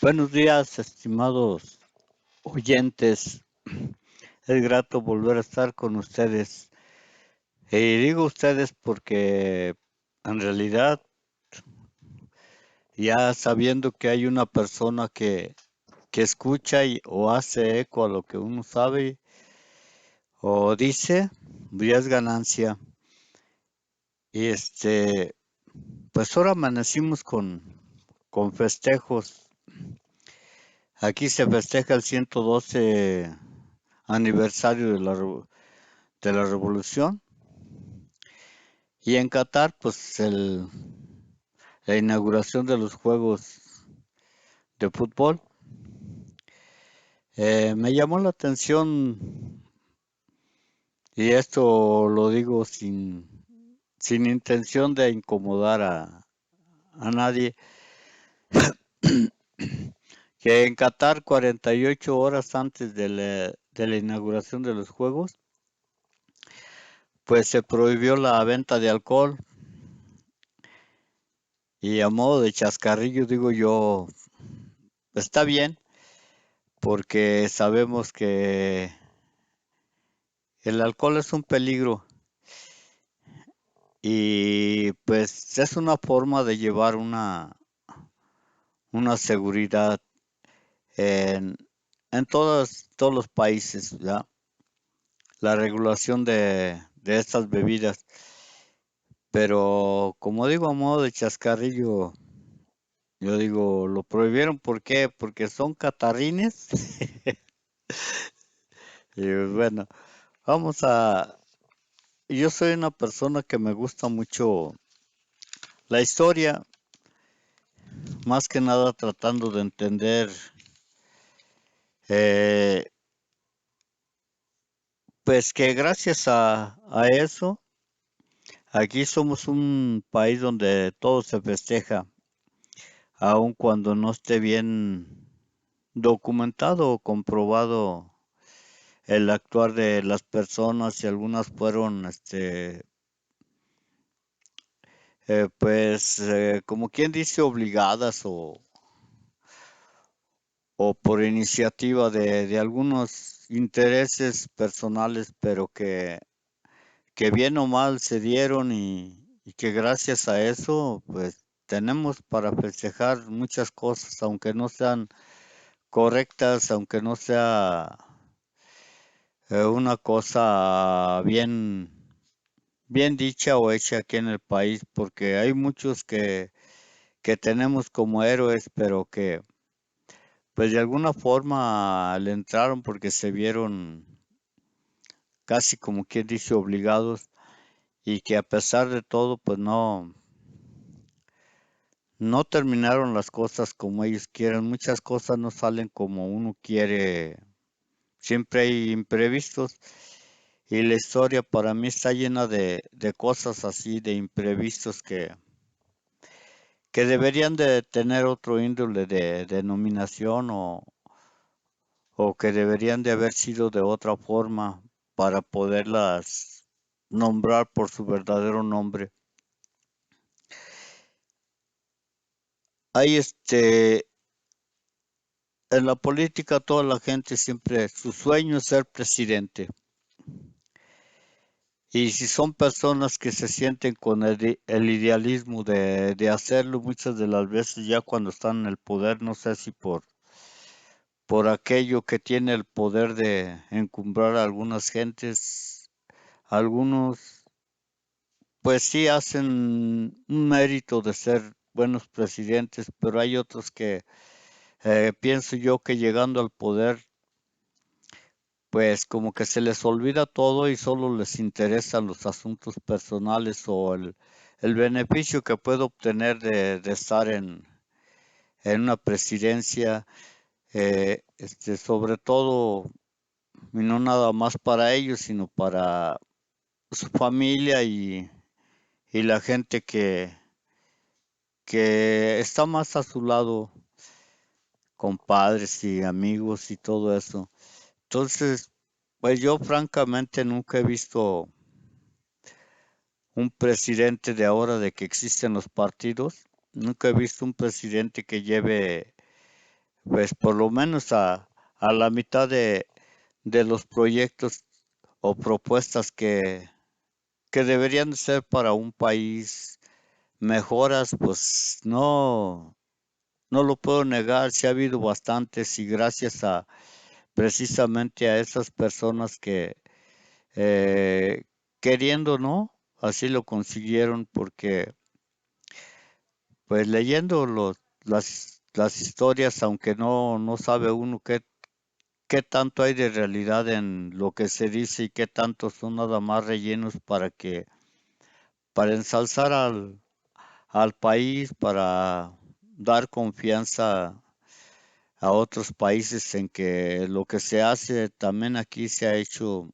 Buenos días, estimados oyentes. Es grato volver a estar con ustedes. Y digo ustedes porque en realidad ya sabiendo que hay una persona que escucha o hace eco a lo que uno sabe o dice, ya es ganancia. Y pues ahora amanecimos con festejos. Aquí se festeja el 112 aniversario de la revolución. Y en Qatar, pues la inauguración de los Juegos de Fútbol. Me llamó la atención, y esto lo digo sin intención de incomodar a nadie, que en Qatar, 48 horas antes de la inauguración de los Juegos, pues se prohibió la venta de alcohol. Y a modo de chascarrillo digo yo, está bien, porque sabemos que el alcohol es un peligro y pues es una forma de llevar una seguridad en, en todos los países, ¿ya? La regulación de estas bebidas. Pero como digo a modo de chascarrillo, yo digo, lo prohibieron, ¿por qué? Porque son catarrines. Y bueno, vamos a... Yo soy una persona que me gusta mucho la historia, más que nada tratando de entender, eh, pues que gracias a eso, aquí somos un país donde todo se festeja, aun cuando no esté bien documentado o comprobado el actuar de las personas, y algunas fueron, como quien dice, obligadas o por iniciativa de algunos intereses personales, pero que bien o mal se dieron, y que gracias a eso pues tenemos para festejar muchas cosas, aunque no sean correctas, aunque no sea una cosa bien dicha o hecha aquí en el país, porque hay muchos que tenemos como héroes, pero que pues de alguna forma le entraron porque se vieron casi como quien dice obligados, y que a pesar de todo pues no terminaron las cosas como ellos quieren. Muchas cosas no salen como uno quiere, siempre hay imprevistos, y la historia para mí está llena de cosas así, de imprevistos que deberían de tener otro índole de denominación, o que deberían de haber sido de otra forma para poderlas nombrar por su verdadero nombre. Hay en la política toda la gente siempre, su sueño es ser presidente. Y si son personas que se sienten con el idealismo de hacerlo, muchas de las veces ya cuando están en el poder, no sé si por aquello que tiene el poder de encumbrar a algunas gentes, algunos pues sí hacen un mérito de ser buenos presidentes, pero hay otros que pienso yo que llegando al poder pues como que se les olvida todo y solo les interesan los asuntos personales o el beneficio que puede obtener de estar en una presidencia, sobre todo, y no nada más para ellos, sino para su familia y la gente que está más a su lado, con padres y amigos y todo eso. Entonces, pues yo francamente nunca he visto un presidente de ahora de que existen los partidos. Nunca he visto un presidente que lleve pues por lo menos a la mitad de los proyectos o propuestas que deberían de ser para un país mejoras, pues no lo puedo negar, sí ha habido bastantes y gracias a precisamente a esas personas que eh, queriendo, ¿no? Así lo consiguieron porque pues leyendo las historias, aunque no sabe uno qué tanto hay de realidad en lo que se dice y qué tanto son nada más rellenos para ensalzar al país, para dar confianza a otros países en que lo que se hace también aquí se ha hecho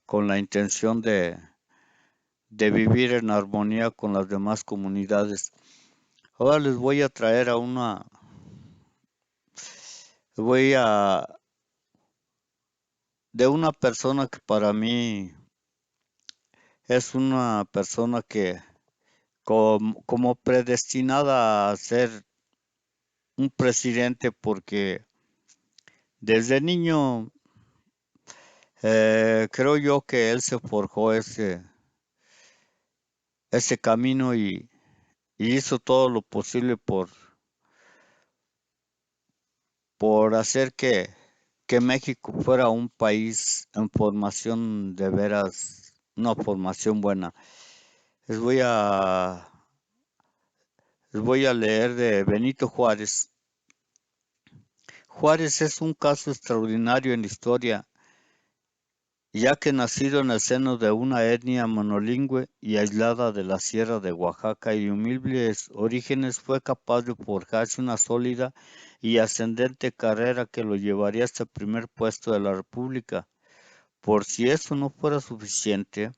con la intención de vivir en armonía con las demás comunidades. Ahora les voy a traer voy a, de una persona que para mí es una persona que como predestinada a ser un presidente porque desde niño creo yo que él se forjó ese camino y hizo todo lo posible por hacer que México fuera un país en formación de veras, una formación buena. Les voy a, les voy a leer de Benito Juárez. Juárez es un caso extraordinario en la historia, ya que nacido en el seno de una etnia monolingüe y aislada de la sierra de Oaxaca y de humildes orígenes, fue capaz de forjarse una sólida y ascendente carrera que lo llevaría hasta el primer puesto de la República. Por si eso no fuera suficiente,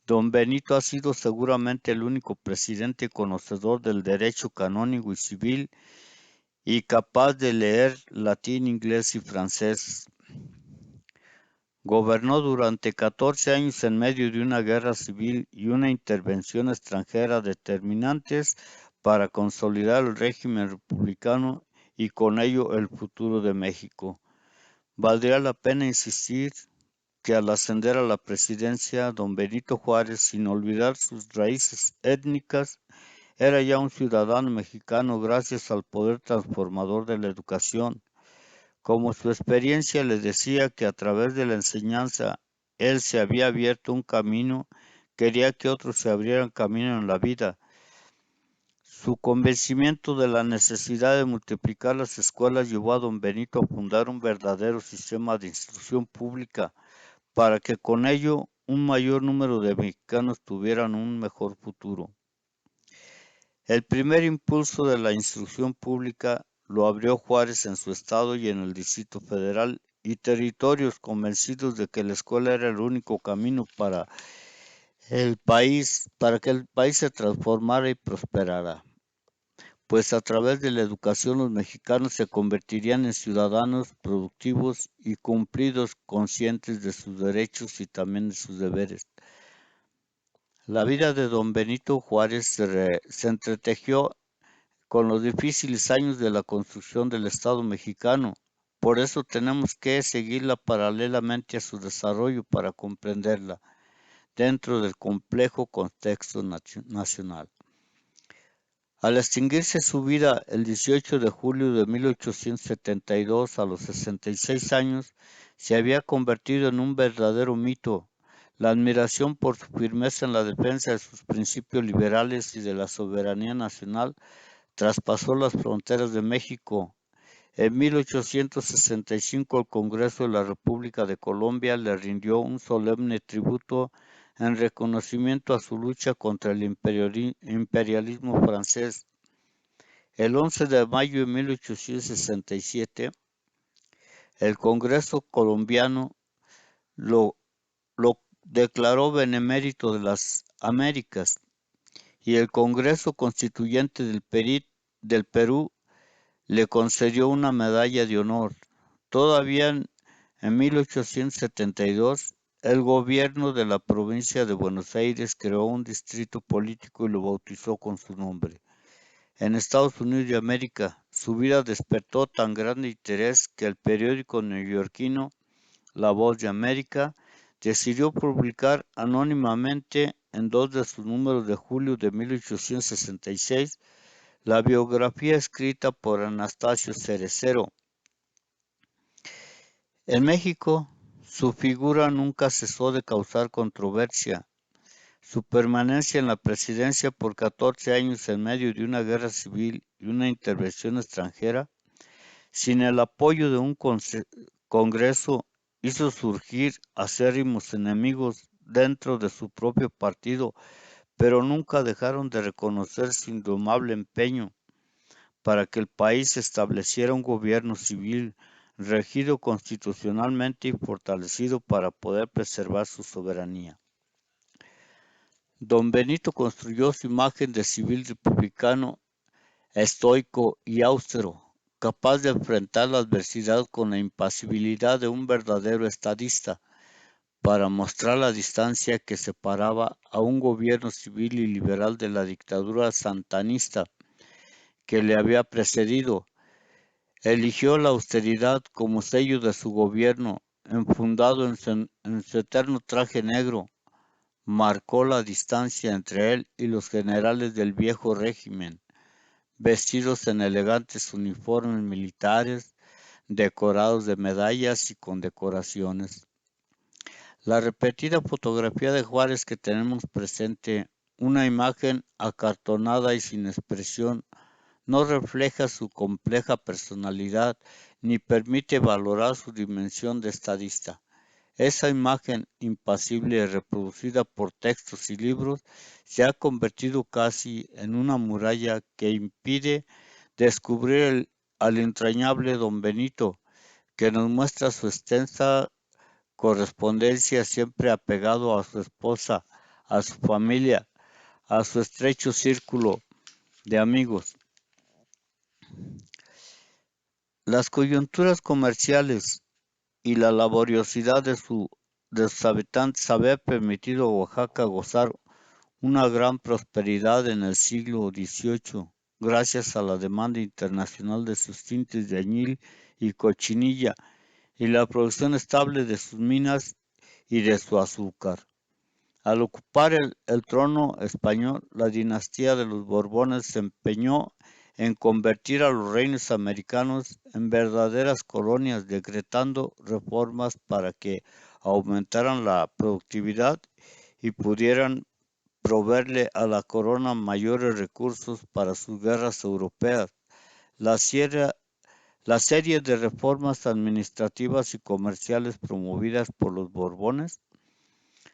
don Benito ha sido seguramente el único presidente conocedor del derecho canónico y civil y capaz de leer latín, inglés y francés. Gobernó durante 14 años en medio de una guerra civil y una intervención extranjera determinantes para consolidar el régimen republicano y con ello el futuro de México. Valdría la pena insistir que al ascender a la presidencia, don Benito Juárez, sin olvidar sus raíces étnicas, era ya un ciudadano mexicano gracias al poder transformador de la educación. Como su experiencia le decía que a través de la enseñanza él se había abierto un camino, quería que otros se abrieran camino en la vida. Su convencimiento de la necesidad de multiplicar las escuelas llevó a don Benito a fundar un verdadero sistema de instrucción pública para que con ello un mayor número de mexicanos tuvieran un mejor futuro. El primer impulso de la instrucción pública lo abrió Juárez en su estado y en el Distrito Federal y territorios convencidos de que la escuela era el único camino para que el país se transformara y prosperara, pues a través de la educación los mexicanos se convertirían en ciudadanos productivos y cumplidos, conscientes de sus derechos y también de sus deberes. La vida de don Benito Juárez se entretejió con los difíciles años de la construcción del Estado mexicano. Por eso tenemos que seguirla paralelamente a su desarrollo para comprenderla dentro del complejo contexto nacional. Al extinguirse su vida el 18 de julio de 1872 a los 66 años, se había convertido en un verdadero mito. La admiración por su firmeza en la defensa de sus principios liberales y de la soberanía nacional traspasó las fronteras de México. En 1865 el Congreso de la República de Colombia le rindió un solemne tributo en reconocimiento a su lucha contra el imperialismo francés. El 11 de mayo de 1867, el Congreso colombiano lo declaró benemérito de las Américas y el Congreso Constituyente del Perú le concedió una medalla de honor. Todavía en 1872, el gobierno de la provincia de Buenos Aires creó un distrito político y lo bautizó con su nombre. En Estados Unidos de América, su vida despertó tan grande interés que el periódico neoyorquino La Voz de América decidió publicar anónimamente en 2 de sus números de julio de 1866 la biografía escrita por Anastasio Cerecero. En México, su figura nunca cesó de causar controversia. Su permanencia en la presidencia por 14 años en medio de una guerra civil y una intervención extranjera, sin el apoyo de un Congreso, hizo surgir acérrimos enemigos dentro de su propio partido, pero nunca dejaron de reconocer su indomable empeño para que el país estableciera un gobierno civil regido constitucionalmente y fortalecido para poder preservar su soberanía. Don Benito construyó su imagen de civil republicano, estoico y austero, capaz de enfrentar la adversidad con la impasibilidad de un verdadero estadista, para mostrar la distancia que separaba a un gobierno civil y liberal de la dictadura santanista que le había precedido. Eligió la austeridad como sello de su gobierno, enfundado en su eterno traje negro. Marcó la distancia entre él y los generales del viejo régimen, vestidos en elegantes uniformes militares, decorados de medallas y condecoraciones. La repetida fotografía de Juárez que tenemos presente, una imagen acartonada y sin expresión, no refleja su compleja personalidad ni permite valorar su dimensión de estadista. Esa imagen impasible reproducida por textos y libros se ha convertido casi en una muralla que impide descubrir al entrañable don Benito, que nos muestra su extensa correspondencia siempre apegado a su esposa, a su familia, a su estrecho círculo de amigos. Las coyunturas comerciales y la laboriosidad de sus habitantes había permitido a Oaxaca gozar una gran prosperidad en el siglo XVIII, gracias a la demanda internacional de sus tintes de añil y cochinilla y la producción estable de sus minas y de su azúcar. Al ocupar el trono español, la dinastía de los Borbones se empeñó en convertir a los reinos americanos en verdaderas colonias, decretando reformas para que aumentaran la productividad y pudieran proveerle a la corona mayores recursos para sus guerras europeas. La, la serie de reformas administrativas y comerciales promovidas por los Borbones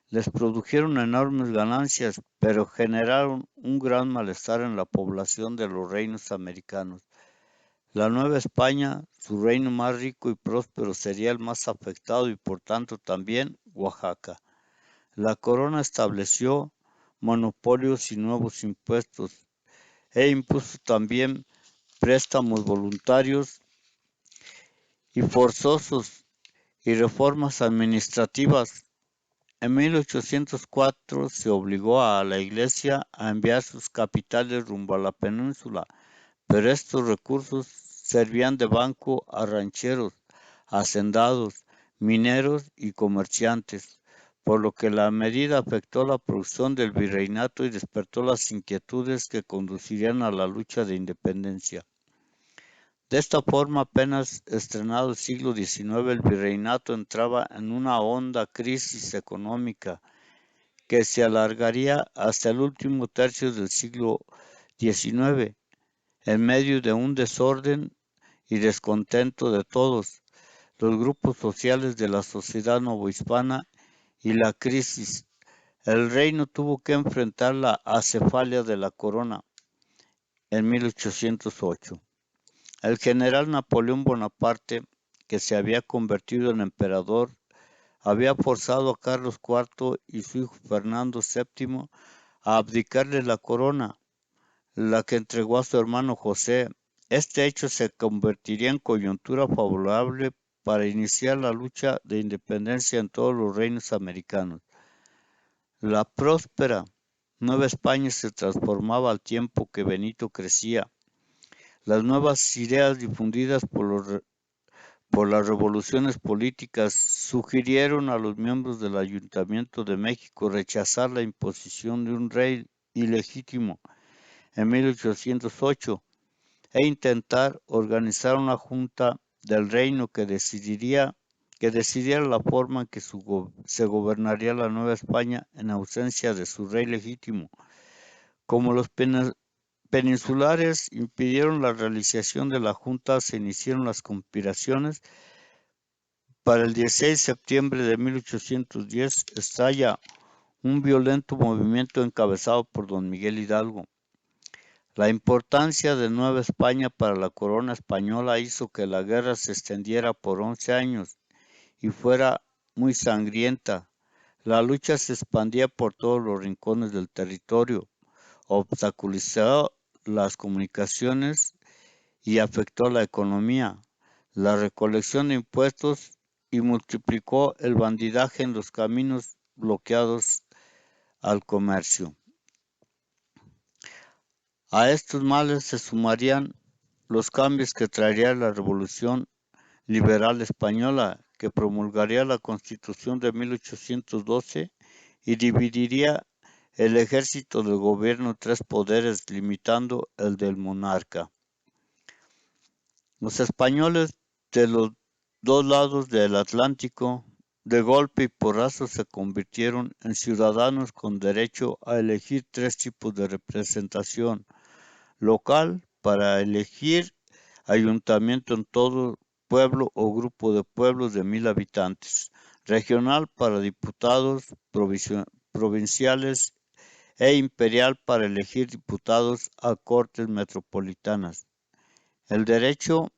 les produjeron enormes ganancias, pero generaron un gran malestar en la población de los reinos americanos. La Nueva España, su reino más rico y próspero, sería el más afectado y por tanto también Oaxaca. La corona estableció monopolios y nuevos impuestos e impuso también préstamos voluntarios y forzosos y reformas administrativas. En 1804 se obligó a la Iglesia a enviar sus capitales rumbo a la península, pero estos recursos servían de banco a rancheros, hacendados, mineros y comerciantes, por lo que la medida afectó la producción del virreinato y despertó las inquietudes que conducirían a la lucha de independencia. De esta forma, apenas estrenado el siglo XIX, el virreinato entraba en una honda crisis económica que se alargaría hasta el último tercio del siglo XIX, en medio de un desorden y descontento de todos los grupos sociales de la sociedad novohispana y la crisis. El reino tuvo que enfrentar la acefalia de la corona en 1808. El general Napoleón Bonaparte, que se había convertido en emperador, había forzado a Carlos IV y su hijo Fernando VII a abdicarle la corona, la que entregó a su hermano José. Este hecho se convertiría en coyuntura favorable para iniciar la lucha de independencia en todos los reinos americanos. La próspera Nueva España se transformaba al tiempo que Benito crecía. Las nuevas ideas difundidas por las revoluciones políticas sugirieron a los miembros del Ayuntamiento de México rechazar la imposición de un rey ilegítimo en 1808 e intentar organizar una junta del reino que decidiera la forma en que se gobernaría la Nueva España en ausencia de su rey legítimo. Como los peninsulares impidieron la realización de la junta, se iniciaron las conspiraciones. Para el 16 de septiembre de 1810 estalla un violento movimiento encabezado por don Miguel Hidalgo. La importancia de Nueva España para la corona española hizo que la guerra se extendiera por 11 años y fuera muy sangrienta. La lucha se expandía por todos los rincones del territorio, obstaculizó las comunicaciones y afectó la economía, la recolección de impuestos y multiplicó el bandidaje en los caminos bloqueados al comercio. A estos males se sumarían los cambios que traería la Revolución Liberal Española, que promulgaría la Constitución de 1812 y dividiría el ejército del gobierno en tres poderes, limitando el del monarca. Los españoles de los dos lados del Atlántico, de golpe y porrazo, se convirtieron en ciudadanos con derecho a elegir tres tipos de representación: local, para elegir ayuntamiento en todo pueblo o grupo de pueblos de 1000 habitantes; regional, para diputados provinciales; e imperial, para elegir diputados a cortes metropolitanas. El derecho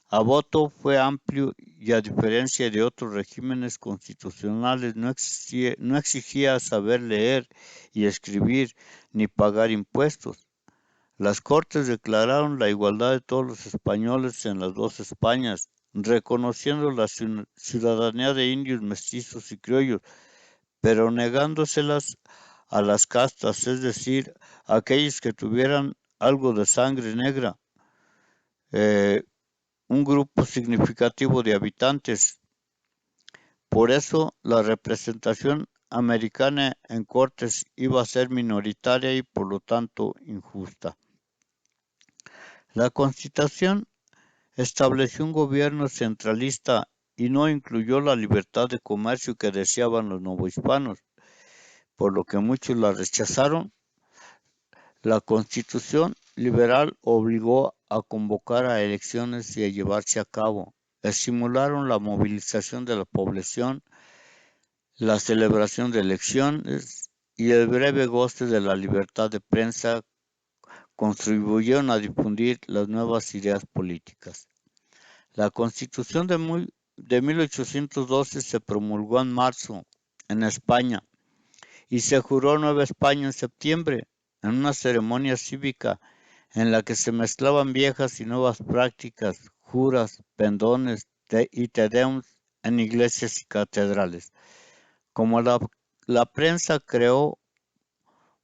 a voto fue amplio y, a diferencia de otros regímenes constitucionales, no exigía saber leer y escribir ni pagar impuestos. Las Cortes declararon la igualdad de todos los españoles en las dos Españas, reconociendo la ciudadanía de indios, mestizos y criollos, pero negándoselas a las castas, es decir, a aquellos que tuvieran algo de sangre negra, un grupo significativo de habitantes. Por eso, la representación americana en Cortes iba a ser minoritaria y, por lo tanto, injusta. La Constitución estableció un gobierno centralista y no incluyó la libertad de comercio que deseaban los novohispanos, por lo que muchos la rechazaron. La Constitución liberal obligó a convocar a elecciones y a llevarse a cabo. Estimularon la movilización de la población, la celebración de elecciones y el breve goce de la libertad de prensa contribuyeron a difundir las nuevas ideas políticas. La Constitución de 1812 se promulgó en marzo en España y se juró Nueva España en septiembre, en una ceremonia cívica en la que se mezclaban viejas y nuevas prácticas, juras, pendones y tedeums en iglesias y catedrales. Como la prensa creó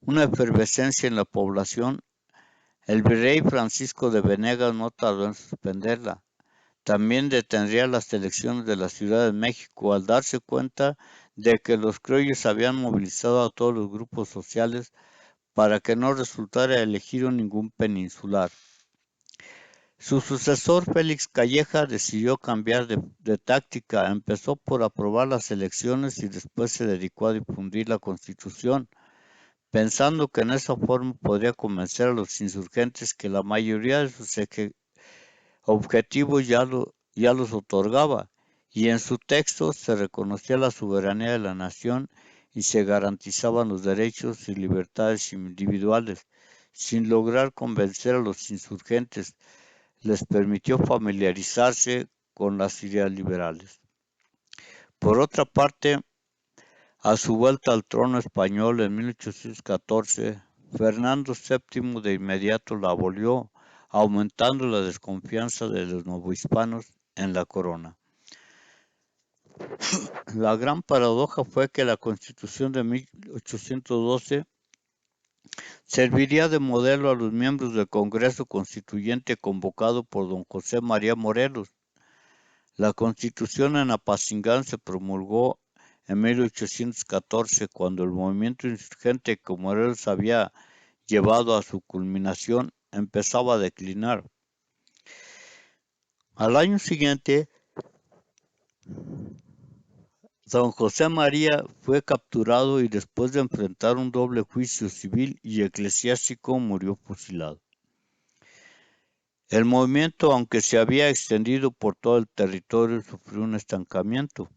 una efervescencia en la población, el virrey Francisco de Venegas no tardó en suspenderla. También detendría las elecciones de la Ciudad de México al darse cuenta de que los criollos habían movilizado a todos los grupos sociales para que no resultara elegido ningún peninsular. Su sucesor, Félix Calleja, decidió cambiar de táctica. Empezó por aprobar las elecciones y después se dedicó a difundir la Constitución, pensando que en esa forma podría convencer a los insurgentes que la mayoría de sus objetivos ya los otorgaba, y en su texto se reconocía la soberanía de la nación y se garantizaban los derechos y libertades individuales. Sin lograr convencer a los insurgentes, les permitió familiarizarse con las ideas liberales. Por otra parte, a su vuelta al trono español en 1814, Fernando VII de inmediato la abolió, aumentando la desconfianza de los novohispanos en la corona. La gran paradoja fue que la Constitución de 1812 serviría de modelo a los miembros del Congreso Constituyente convocado por don José María Morelos. La Constitución en Apatzingán se promulgó en 1814, cuando el movimiento insurgente que Morelos había llevado a su culminación empezaba a declinar. Al año siguiente, don José María fue capturado y después de enfrentar un doble juicio civil y eclesiástico murió fusilado. El movimiento, aunque se había extendido por todo el territorio, sufrió un estancamiento.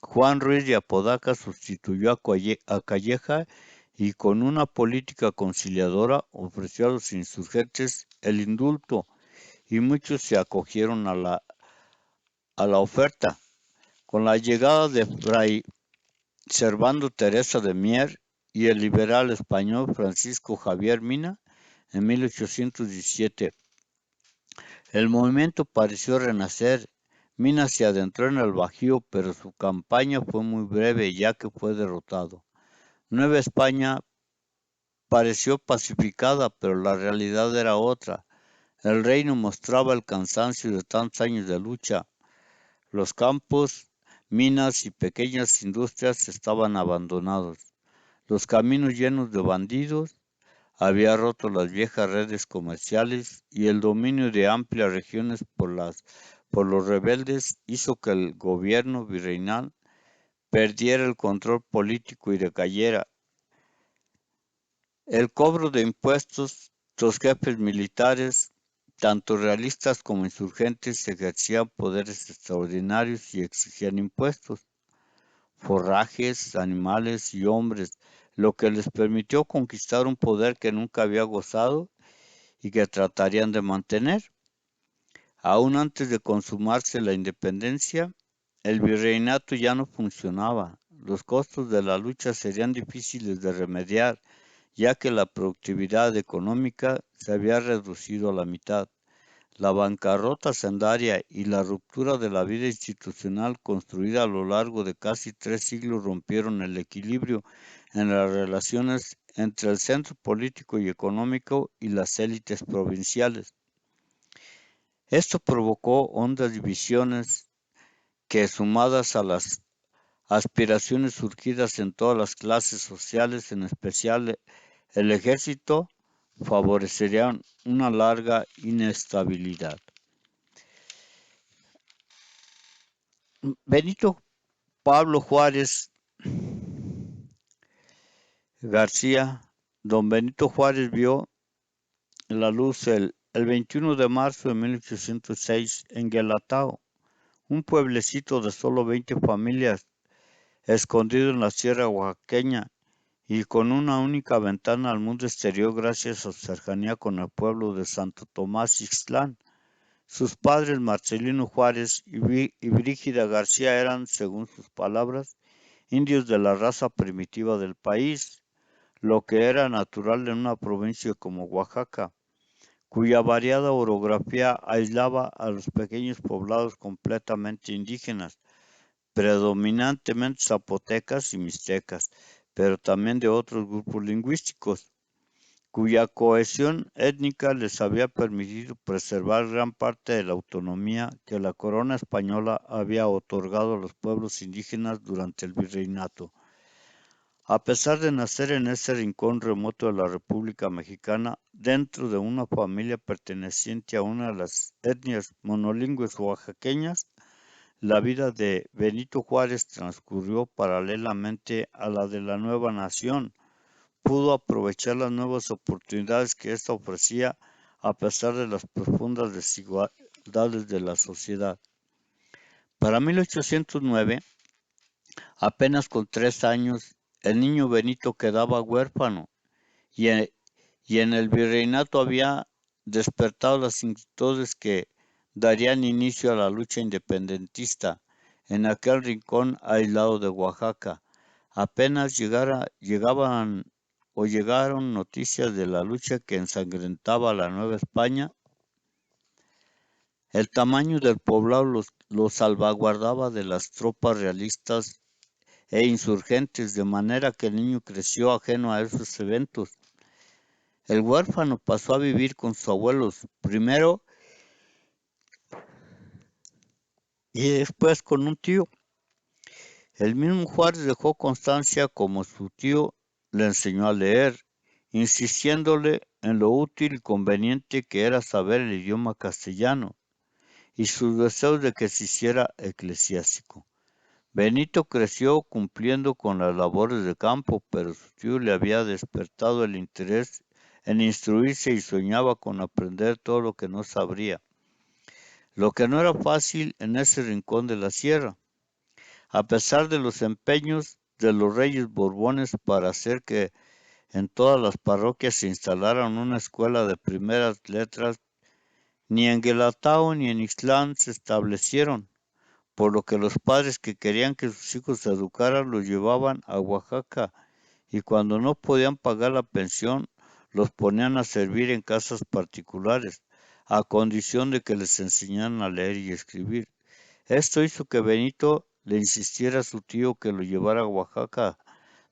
Juan Ruiz de Apodaca sustituyó a Calleja y con una política conciliadora ofreció a los insurgentes el indulto y muchos se acogieron a la oferta. Con la llegada de Fray Servando Teresa de Mier y el liberal español Francisco Javier Mina en 1817, el movimiento pareció renacer. Mina se adentró en el Bajío, pero su campaña fue muy breve ya que fue derrotado. Nueva España pareció pacificada, pero la realidad era otra. El reino mostraba el cansancio de tantos años de lucha. Los campos, minas y pequeñas industrias estaban abandonados. Los caminos llenos de bandidos había roto las viejas redes comerciales y el dominio de amplias regiones por los rebeldes hizo que el gobierno virreinal perdiera el control político y decayera. El cobro de impuestos, los jefes militares, tanto realistas como insurgentes, ejercían poderes extraordinarios y exigían impuestos, forrajes, animales y hombres, lo que les permitió conquistar un poder que nunca había gozado y que tratarían de mantener. Aún antes de consumarse la independencia, el virreinato ya no funcionaba. Los costos de la lucha serían difíciles de remediar, ya que la productividad económica se había reducido a la mitad. La bancarrota hacendaria y la ruptura de la vida institucional construida a lo largo de casi 3 siglos rompieron el equilibrio en las relaciones entre el centro político y económico y las élites provinciales. Esto provocó hondas divisiones que, sumadas a las aspiraciones surgidas en todas las clases sociales, en especial el ejército, favorecerían una larga inestabilidad. Benito Pablo Juárez García, don Benito Juárez vio la luz el 21 de marzo de 1806 en Guelatao, un pueblecito de solo 20 familias, escondido en la sierra oaxaqueña y con una única ventana al mundo exterior gracias a su cercanía con el pueblo de Santo Tomás Ixtlán. Sus padres, Marcelino Juárez y Brígida García, eran, según sus palabras, indios de la raza primitiva del país, lo que era natural en una provincia como Oaxaca, cuya variada orografía aislaba a los pequeños poblados completamente indígenas, predominantemente zapotecas y mixtecas, pero también de otros grupos lingüísticos, cuya cohesión étnica les había permitido preservar gran parte de la autonomía que la corona española había otorgado a los pueblos indígenas durante el virreinato. A pesar de nacer en ese rincón remoto de la República Mexicana, dentro de una familia perteneciente a una de las etnias monolingües oaxaqueñas, la vida de Benito Juárez transcurrió paralelamente a la de la nueva nación. Pudo aprovechar las nuevas oportunidades que ésta ofrecía a pesar de las profundas desigualdades de la sociedad. Para 1809, apenas con 3 años, el niño Benito quedaba huérfano y en el virreinato había despertado las inquietudes que darían inicio a la lucha independentista en aquel rincón aislado de Oaxaca. Apenas llegaron noticias de la lucha que ensangrentaba la Nueva España. El tamaño del poblado los salvaguardaba de las tropas realistas e insurgentes, de manera que el niño creció ajeno a esos eventos. El huérfano pasó a vivir con sus abuelos primero y después con un tío. El mismo Juárez dejó constancia como su tío le enseñó a leer, insistiéndole en lo útil y conveniente que era saber el idioma castellano y sus deseos de que se hiciera eclesiástico. Benito creció cumpliendo con las labores de campo, pero su tío le había despertado el interés en instruirse y soñaba con aprender todo lo que no sabría, lo que no era fácil en ese rincón de la sierra. A pesar de los empeños de los reyes borbones para hacer que en todas las parroquias se instalara una escuela de primeras letras, ni en Guelatao ni en Ixtlán se establecieron, por lo que los padres que querían que sus hijos se educaran los llevaban a Oaxaca y cuando no podían pagar la pensión los ponían a servir en casas particulares, a condición de que les enseñaran a leer y escribir. Esto hizo que Benito le insistiera a su tío que lo llevara a Oaxaca,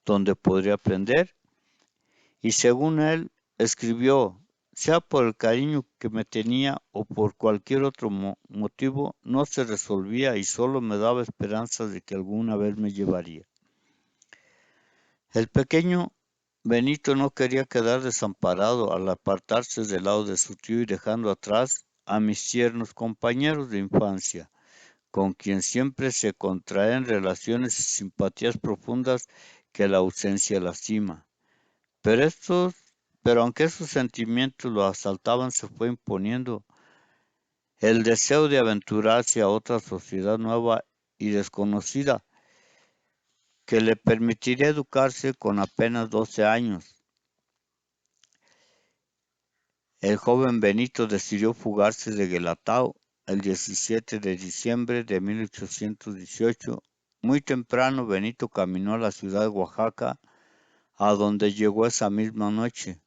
donde podría aprender, y según él escribió, sea por el cariño que me tenía o por cualquier otro motivo, no se resolvía y solo me daba esperanzas de que alguna vez me llevaría. El pequeño Benito no quería quedar desamparado al apartarse del lado de su tío y dejando atrás a mis tiernos compañeros de infancia, con quien siempre se contraen relaciones y simpatías profundas que la ausencia lastima. Pero pero aunque esos sentimientos lo asaltaban, se fue imponiendo el deseo de aventurarse a otra sociedad nueva y desconocida, que le permitiría educarse con apenas 12 años. El joven Benito decidió fugarse de Guelatao el 17 de diciembre de 1818. Muy temprano Benito caminó a la ciudad de Oaxaca, a donde llegó esa misma noche.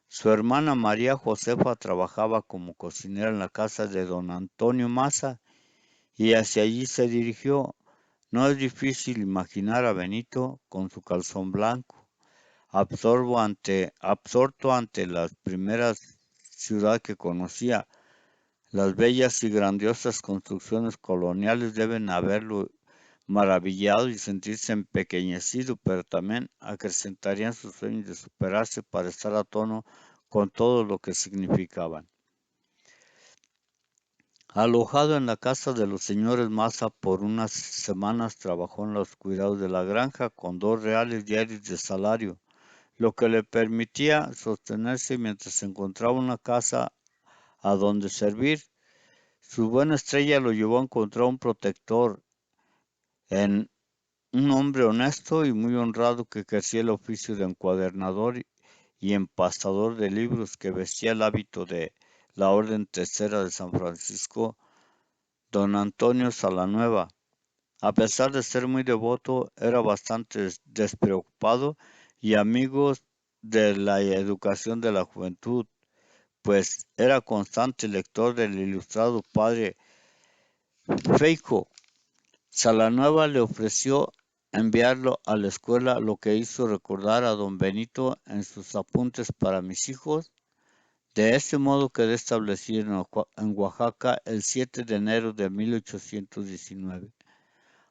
Su hermana María Josefa trabajaba como cocinera en la casa de don Antonio Maza y hacia allí se dirigió. No es difícil imaginar a Benito con su calzón blanco, absorto ante las primeras ciudad que conocía. Las bellas y grandiosas construcciones coloniales deben haberlo maravillado y sentirse empequeñecido, pero también acrecentarían sus sueños de superarse para estar a tono con todo lo que significaban. Alojado en la casa de los señores Maza por unas semanas, trabajó en los cuidados de la granja con 2 reales diarios de salario, lo que le permitía sostenerse mientras encontraba una casa a donde servir. Su buena estrella lo llevó a encontrar un protector en un hombre honesto y muy honrado que ejercía el oficio de encuadernador y empastador de libros, que vestía el hábito de la Orden Tercera de San Francisco, don Antonio Salanueva. A pesar de ser muy devoto, era bastante despreocupado y amigo de la educación de la juventud, pues era constante lector del ilustrado padre Feijo. Salanueva le ofreció enviarlo a la escuela, lo que hizo recordar a don Benito en sus apuntes para mis hijos. De este modo quedé establecido en Oaxaca el 7 de enero de 1819.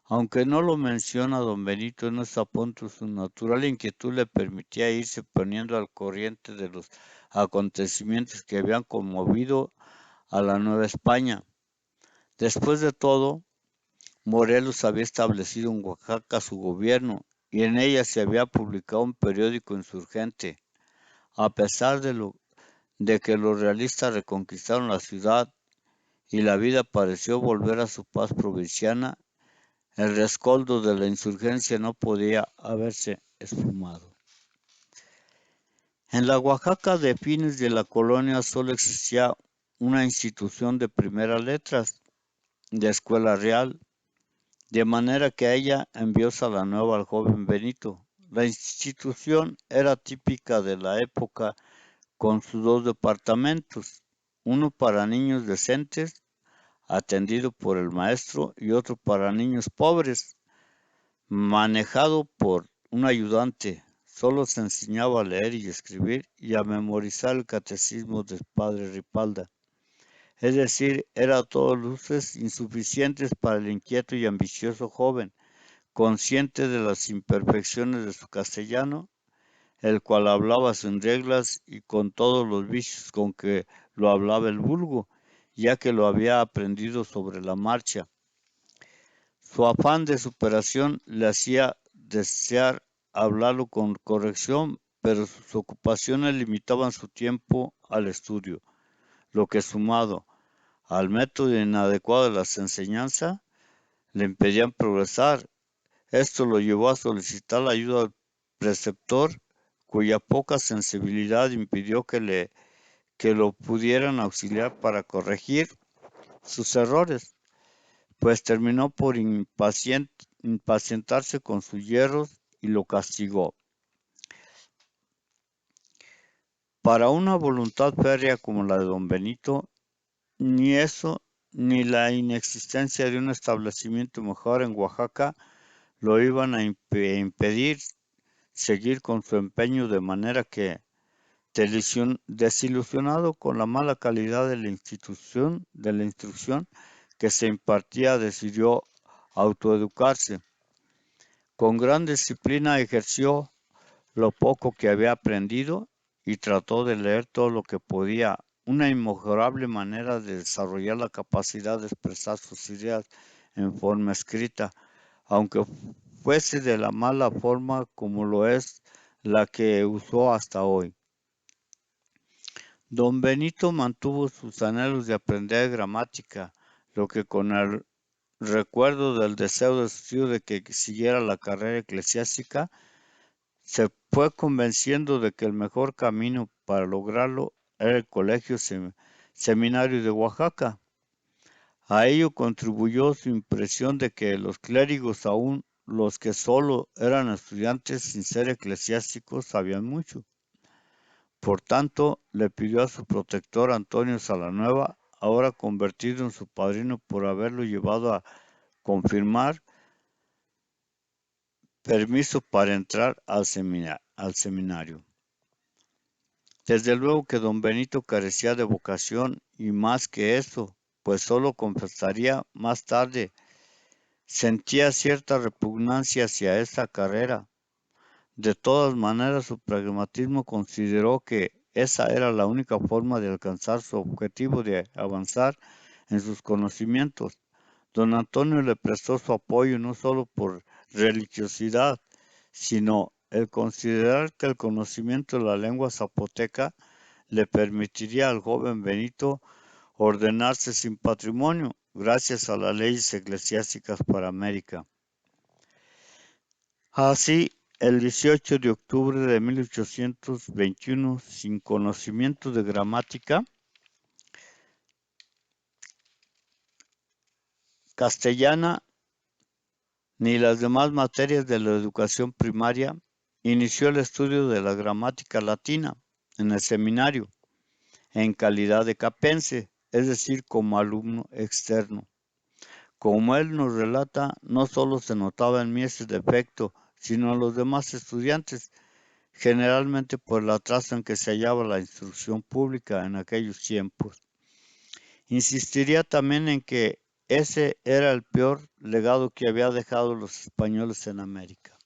Aunque no lo menciona don Benito en los apuntes, su natural inquietud le permitía irse poniendo al corriente de los acontecimientos que habían conmovido a la Nueva España. Después de todo, Morelos había establecido en Oaxaca su gobierno y en ella se había publicado un periódico insurgente. A pesar de que los realistas reconquistaron la ciudad y la vida pareció volver a su paz provinciana, el rescoldo de la insurgencia no podía haberse esfumado. En la Oaxaca de fines de la colonia solo existía una institución de primeras letras, de escuela real, de manera que a ella envió Salanueva al joven Benito. La institución era típica de la época, con sus 2 departamentos, uno para niños decentes, atendido por el maestro, y otro para niños pobres, manejado por un ayudante. solo se enseñaba a leer y escribir y a memorizar el catecismo del padre Ripalda. Es decir, era a todas luces insuficientes para el inquieto y ambicioso joven, consciente de las imperfecciones de su castellano, el cual hablaba sin reglas y con todos los vicios con que lo hablaba el vulgo, ya que lo había aprendido sobre la marcha. Su afán de superación le hacía desear hablarlo con corrección, pero sus ocupaciones limitaban su tiempo al estudio, lo que sumado al método inadecuado de las enseñanzas le impedían progresar. Esto lo llevó a solicitar la ayuda del preceptor, cuya poca sensibilidad impidió que lo pudieran auxiliar para corregir sus errores, pues terminó por impacientarse con sus hierros y lo castigó. Para una voluntad férrea como la de don Benito, ni eso ni la inexistencia de un establecimiento mejor en Oaxaca lo iban a impedir seguir con su empeño, de manera que, desilusionado con la mala calidad de la instrucción que se impartía, decidió autoeducarse. Con gran disciplina ejerció lo poco que había aprendido y trató de leer todo lo que podía, una inmejorable manera de desarrollar la capacidad de expresar sus ideas en forma escrita, aunque fuese de la mala forma como lo es la que usó hasta hoy. Don Benito mantuvo sus anhelos de aprender gramática, lo que con el recuerdo del deseo de su tío de que siguiera la carrera eclesiástica, se fue convenciendo de que el mejor camino para lograrlo era el Colegio Seminario de Oaxaca. A ello contribuyó su impresión de que los clérigos, aun los que solo eran estudiantes sin ser eclesiásticos, sabían mucho. Por tanto, le pidió a su protector Antonio Salanueva, ahora convertido en su padrino por haberlo llevado a confirmar, permiso para entrar al seminario. Desde luego que don Benito carecía de vocación y más que eso, pues solo confesaría más tarde, sentía cierta repugnancia hacia esa carrera. De todas maneras, su pragmatismo consideró que esa era la única forma de alcanzar su objetivo de avanzar en sus conocimientos. Don Antonio le prestó su apoyo no solo por religiosidad, sino el considerar que el conocimiento de la lengua zapoteca le permitiría al joven Benito ordenarse sin patrimonio, gracias a las leyes eclesiásticas para América. Así, el 18 de octubre de 1821, sin conocimiento de gramática castellana ni las demás materias de la educación primaria, inició el estudio de la gramática latina en el seminario, en calidad de capense, es decir, como alumno externo. Como él nos relata, no solo se notaba en mí ese defecto, sino en los demás estudiantes, generalmente por el atraso en que se hallaba la instrucción pública en aquellos tiempos. Insistiría también en que ese era el peor legado que habían dejado los españoles en América.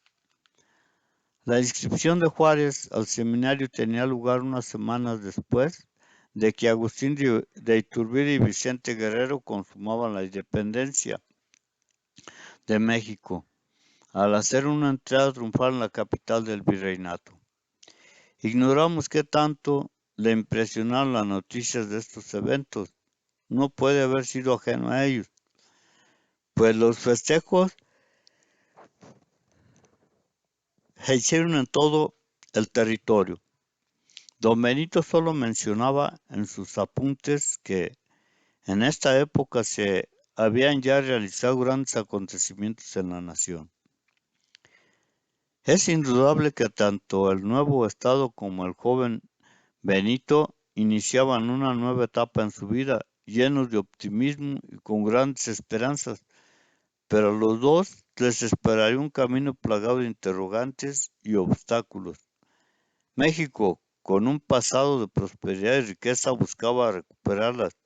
La inscripción de Juárez al seminario tenía lugar unas semanas después de que Agustín de Iturbide y Vicente Guerrero consumaban la independencia de México, al hacer una entrada triunfal en la capital del virreinato. Ignoramos qué tanto le impresionaron las noticias de estos eventos. No puede haber sido ajeno a ellos, pues los festejos se hicieron en todo el territorio. Don Benito solo mencionaba en sus apuntes que en esta época se habían ya realizado grandes acontecimientos en la nación. Es indudable que tanto el nuevo Estado como el joven Benito iniciaban una nueva etapa en su vida, llenos de optimismo y con grandes esperanzas, pero a los dos les esperaría un camino plagado de interrogantes y obstáculos. México, con un pasado de prosperidad y riqueza, buscaba recuperarlas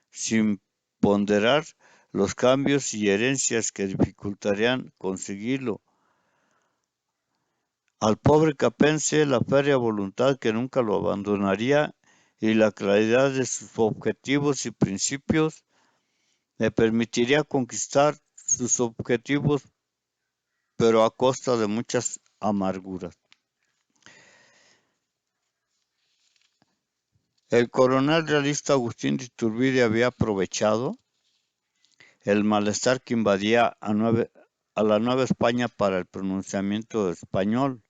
sin ponderar los cambios y herencias que dificultarían conseguirlo. Al pobre capense la férrea voluntad que nunca lo abandonaría y la claridad de sus objetivos y principios le permitiría conquistar sus objetivos, pero a costa de muchas amarguras. El coronel realista Agustín de Iturbide había aprovechado el malestar que invadía a la Nueva España para el pronunciamiento español,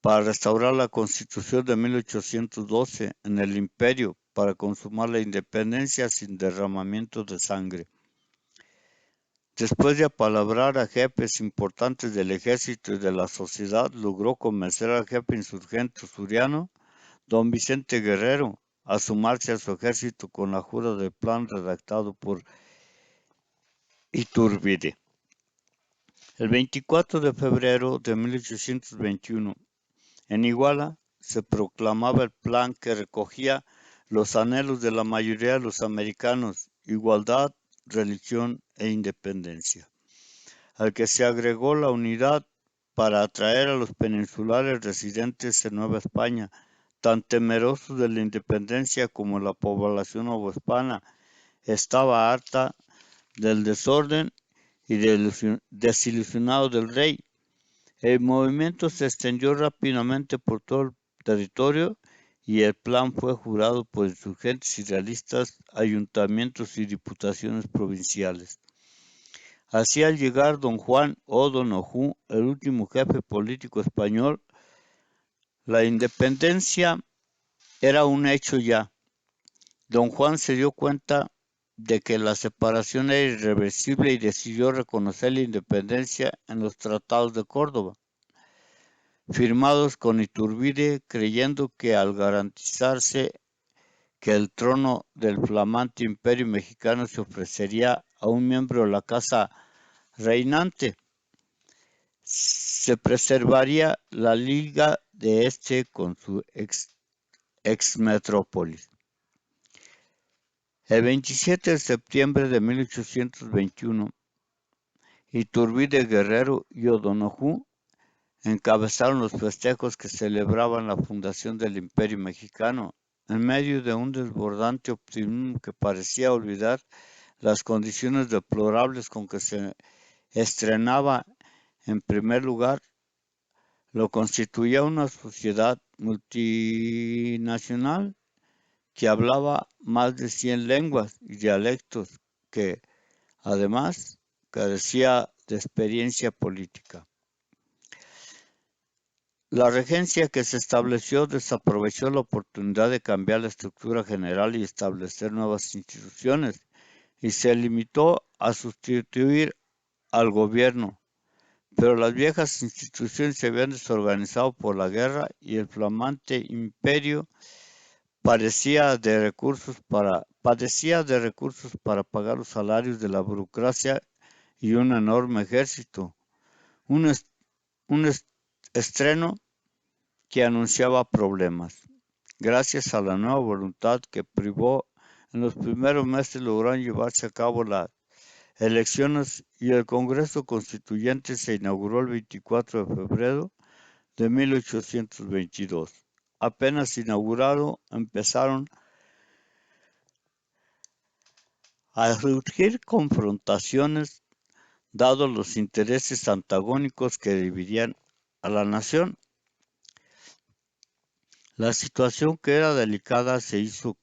para restaurar la Constitución de 1812 en el Imperio, para consumar la independencia sin derramamiento de sangre. Después de apalabrar a jefes importantes del ejército y de la sociedad, logró convencer al jefe insurgente suriano, don Vicente Guerrero, a sumarse a su ejército con la jura del plan redactado por Iturbide. El 24 de febrero de 1821, en Iguala, se proclamaba el plan que recogía los anhelos de la mayoría de los americanos: igualdad, religión e independencia, al que se agregó la unidad para atraer a los peninsulares residentes en Nueva España, tan temerosos de la independencia como la población novohispana estaba harta del desorden y desilusionado del rey. El movimiento se extendió rápidamente por todo el territorio y el plan fue jurado por insurgentes y realistas, ayuntamientos y diputaciones provinciales. Así, al llegar don Juan O'Donoghue, el último jefe político español, la independencia era un hecho ya. Don Juan se dio cuenta de que la separación era irreversible y decidió reconocer la independencia en los tratados de Córdoba, firmados con Iturbide, creyendo que al garantizarse que el trono del flamante imperio mexicano se ofrecería a un miembro de la casa reinante, se preservaría la liga de este con su exmetrópolis. El 27 de septiembre de 1821, Iturbide, Guerrero y O'Donoghue encabezaron los festejos que celebraban la fundación del Imperio Mexicano, en medio de un desbordante optimismo que parecía olvidar las condiciones deplorables con que se estrenaba. En primer lugar, lo constituía una sociedad multinacional que hablaba más de 100 lenguas y dialectos, que, además, carecía de experiencia política. La regencia que se estableció desaprovechó la oportunidad de cambiar la estructura general y establecer nuevas instituciones, y se limitó a sustituir al gobierno. Pero las viejas instituciones se habían desorganizado por la guerra y el flamante imperio padecía de recursos para pagar los salarios de la burocracia y un enorme ejército. Un estreno que anunciaba problemas. Gracias a la nueva voluntad que privó, en los primeros meses lograron llevarse a cabo las elecciones y el Congreso Constituyente se inauguró el 24 de febrero de 1822. Apenas inaugurado, empezaron a surgir confrontaciones, dados los intereses antagónicos que dividían a la nación. La situación, que era delicada, se hizo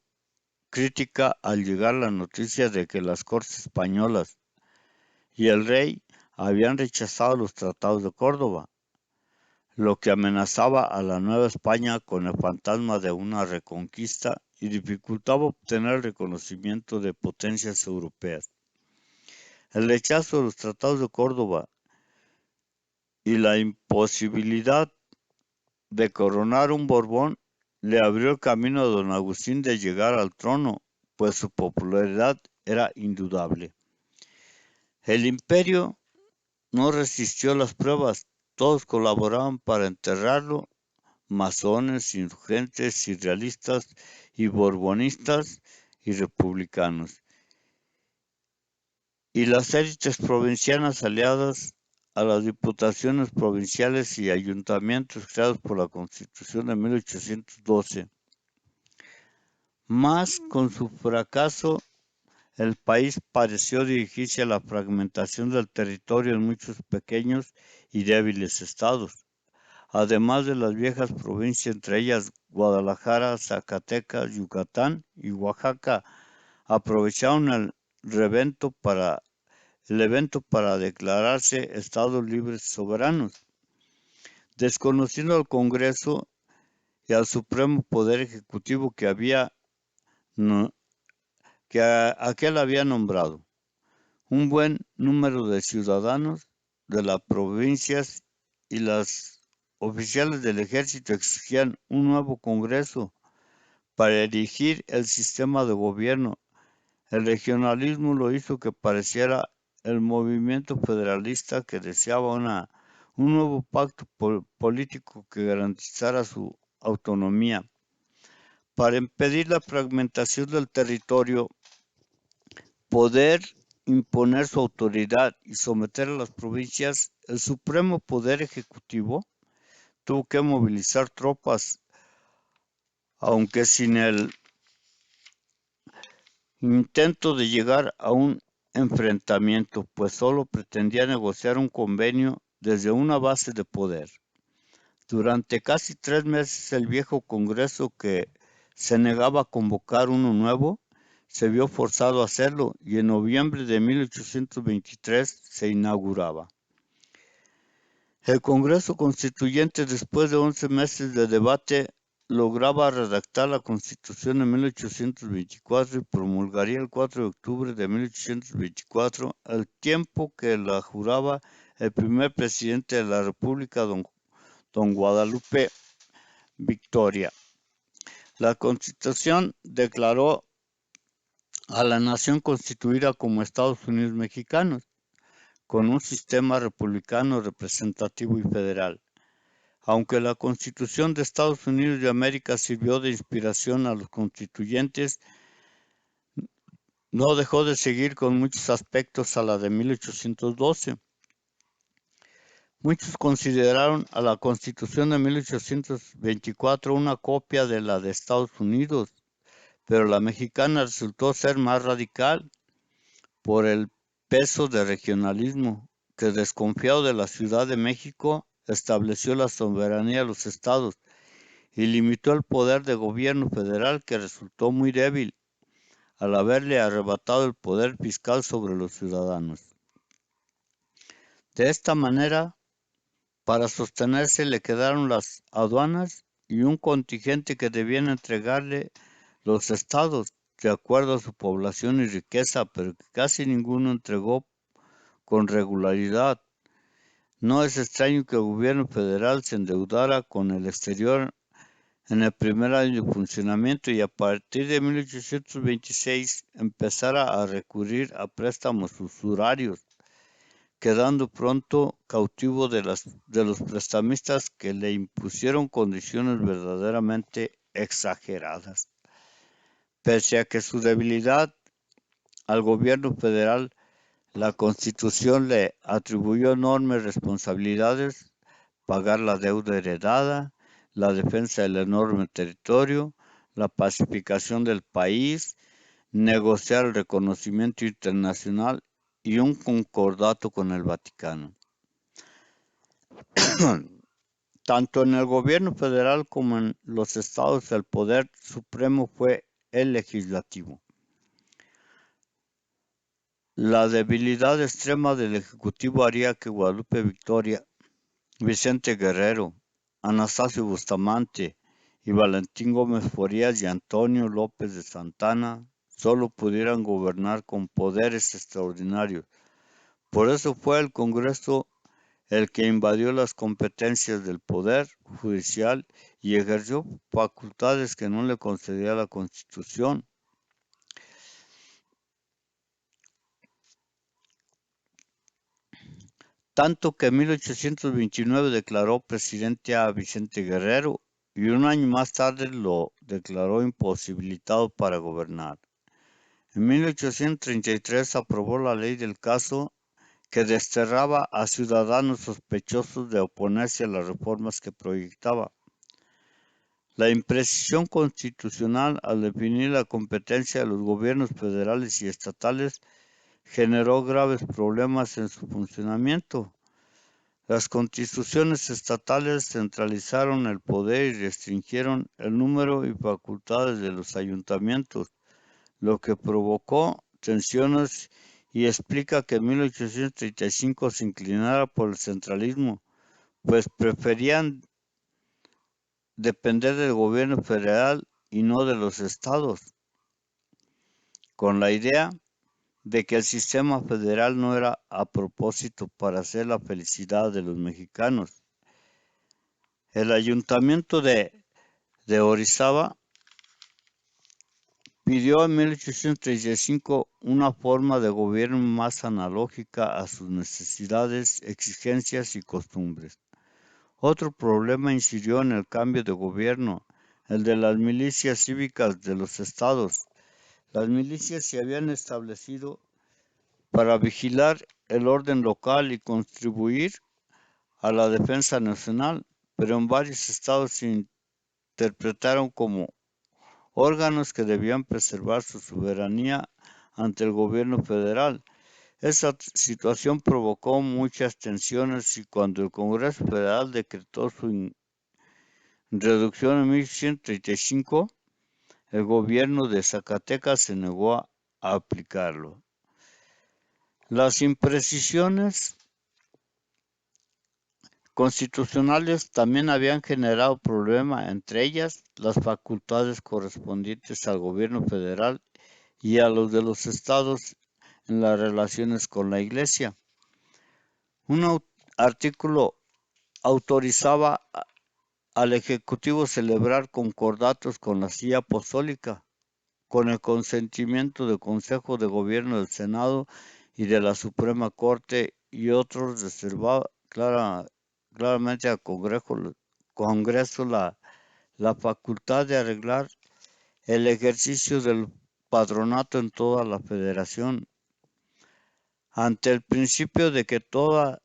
crítica al llegar la noticia de que las Cortes españolas y el rey habían rechazado los tratados de Córdoba, lo que amenazaba a la Nueva España con el fantasma de una reconquista y dificultaba obtener el reconocimiento de potencias europeas. El rechazo de los tratados de Córdoba y la imposibilidad de coronar un Borbón le abrió el camino a don Agustín de llegar al trono, pues su popularidad era indudable. El imperio no resistió las pruebas, todos colaboraban para enterrarlo, masones, insurgentes, irrealistas y borbonistas y republicanos, y las élites provincianas aliadas a las diputaciones provinciales y ayuntamientos creados por la Constitución de 1812. Mas, con su fracaso, el país pareció dirigirse a la fragmentación del territorio en muchos pequeños y débiles estados, además de las viejas provincias, entre ellas Guadalajara, Zacatecas, Yucatán y Oaxaca, aprovecharon el evento para declararse estados libres soberanos, desconociendo al Congreso y al Supremo Poder Ejecutivo que aquel había nombrado. Un buen número de ciudadanos de las provincias y los oficiales del ejército exigían un nuevo Congreso para erigir el sistema de gobierno. El regionalismo lo hizo que pareciera el movimiento federalista que deseaba un nuevo pacto político que garantizara su autonomía. Para impedir la fragmentación del territorio, poder imponer su autoridad y someter a las provincias, el Supremo Poder Ejecutivo tuvo que movilizar tropas, aunque sin el intento de llegar a un enfrentamiento, pues solo pretendía negociar un convenio desde una base de poder. Durante casi 3 meses el viejo Congreso, que se negaba a convocar uno nuevo, se vio forzado a hacerlo y en noviembre de 1823 se inauguraba. El Congreso Constituyente, después de 11 meses de debate, lograba redactar la Constitución en 1824 y promulgaría el 4 de octubre de 1824, al tiempo que la juraba el primer presidente de la República, don Guadalupe Victoria. La Constitución declaró a la nación constituida como Estados Unidos mexicanos, con un sistema republicano representativo y federal. Aunque la Constitución de Estados Unidos de América sirvió de inspiración a los constituyentes, no dejó de seguir con muchos aspectos a la de 1812. Muchos consideraron a la Constitución de 1824 una copia de la de Estados Unidos, pero la mexicana resultó ser más radical por el peso de regionalismo, que, desconfiado de la Ciudad de México, estableció la soberanía de los estados y limitó el poder de gobierno federal, que resultó muy débil al haberle arrebatado el poder fiscal sobre los ciudadanos. De esta manera, para sostenerse le quedaron las aduanas y un contingente que debían entregarle los estados de acuerdo a su población y riqueza, pero que casi ninguno entregó con regularidad. No es extraño que el gobierno federal se endeudara con el exterior en el primer año de funcionamiento y a partir de 1826 empezara a recurrir a préstamos usurarios, quedando pronto cautivo de los prestamistas, que le impusieron condiciones verdaderamente exageradas. Pese a que su debilidad al gobierno federal, la Constitución le atribuyó enormes responsabilidades: pagar la deuda heredada, la defensa del enorme territorio, la pacificación del país, negociar el reconocimiento internacional y un concordato con el Vaticano. Tanto en el gobierno federal como en los estados, el poder supremo fue el legislativo. La debilidad extrema del Ejecutivo haría que Guadalupe Victoria, Vicente Guerrero, Anastasio Bustamante y Valentín Gómez Farías y Antonio López de Santana solo pudieran gobernar con poderes extraordinarios. Por eso fue el Congreso el que invadió las competencias del Poder Judicial y ejerció facultades que no le concedía la Constitución. Tanto que en 1829 declaró presidente a Vicente Guerrero y un año más tarde lo declaró imposibilitado para gobernar. En 1833 aprobó la ley del caso que desterraba a ciudadanos sospechosos de oponerse a las reformas que proyectaba. La imprecisión constitucional al definir la competencia de los gobiernos federales y estatales generó graves problemas en su funcionamiento. Las constituciones estatales centralizaron el poder y restringieron el número y facultades de los ayuntamientos, lo que provocó tensiones y explica que en 1835 se inclinara por el centralismo, pues preferían depender del gobierno federal y no de los estados, con la idea de que el sistema federal no era a propósito para hacer la felicidad de los mexicanos. El ayuntamiento de Orizaba pidió en 1835 una forma de gobierno más analógica a sus necesidades, exigencias y costumbres. Otro problema incidió en el cambio de gobierno, el de las milicias cívicas de los estados. Las milicias se habían establecido para vigilar el orden local y contribuir a la defensa nacional, pero en varios estados se interpretaron como órganos que debían preservar su soberanía ante el gobierno federal. Esa situación provocó muchas tensiones y cuando el Congreso Federal decretó su reducción en 1835, el gobierno de Zacatecas se negó a aplicarlo. Las imprecisiones constitucionales también habían generado problemas, entre ellas las facultades correspondientes al gobierno federal y a los de los estados en las relaciones con la Iglesia. Un artículo autorizaba al Ejecutivo celebrar concordatos con la Silla Apostólica, con el consentimiento del Consejo de Gobierno del Senado y de la Suprema Corte, y otros reservaba claramente al Congreso la facultad de arreglar el ejercicio del patronato en toda la federación. Ante el principio de que todo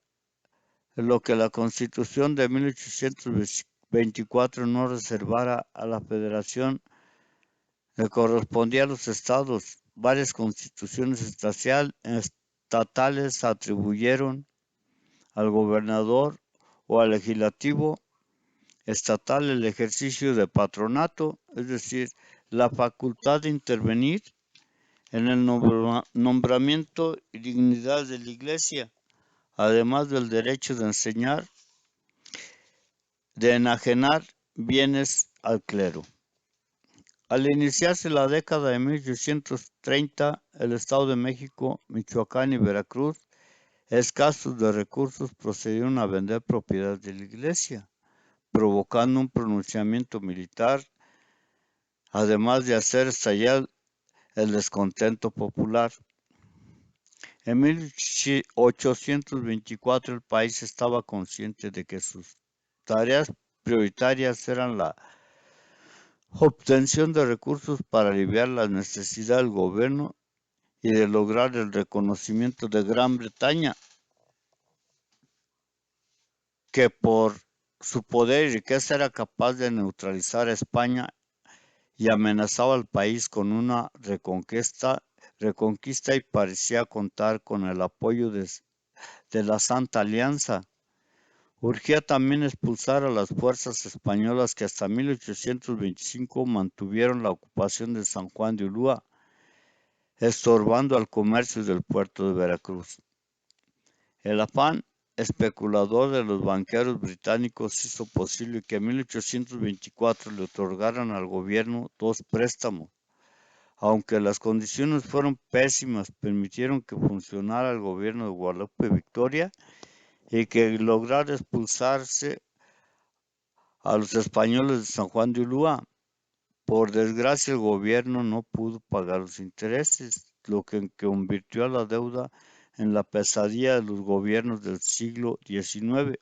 lo que la Constitución de 1824 no reservara a la federación le correspondía a los estados, varias constituciones estatales atribuyeron al gobernador o al legislativo estatal el ejercicio de patronato, es decir, la facultad de intervenir en el nombramiento y dignidad de la Iglesia, además del derecho de enseñar, de enajenar bienes al clero. Al iniciarse la década de 1830, el Estado de México, Michoacán y Veracruz, escasos de recursos, procedieron a vender propiedades de la Iglesia, provocando un pronunciamiento militar, además de hacer estallar el descontento popular. En 1824 el país estaba consciente de que sus tareas prioritarias eran la obtención de recursos para aliviar las necesidades del gobierno y de lograr el reconocimiento de Gran Bretaña, que por su poder y riqueza era capaz de neutralizar a España y amenazaba al país con una reconquista y parecía contar con el apoyo de la Santa Alianza. Urgía también expulsar a las fuerzas españolas que hasta 1825 mantuvieron la ocupación de San Juan de Ulúa, estorbando al comercio del puerto de Veracruz. El afán especulador de los banqueros británicos hizo posible que en 1824 le otorgaran al gobierno 2 préstamos. Aunque las condiciones fueron pésimas, permitieron que funcionara el gobierno de Guadalupe Victoria y que lograra expulsarse a los españoles de San Juan de Ulúa. Por desgracia, el gobierno no pudo pagar los intereses, lo que convirtió a la deuda en la pesadilla de los gobiernos del siglo XIX.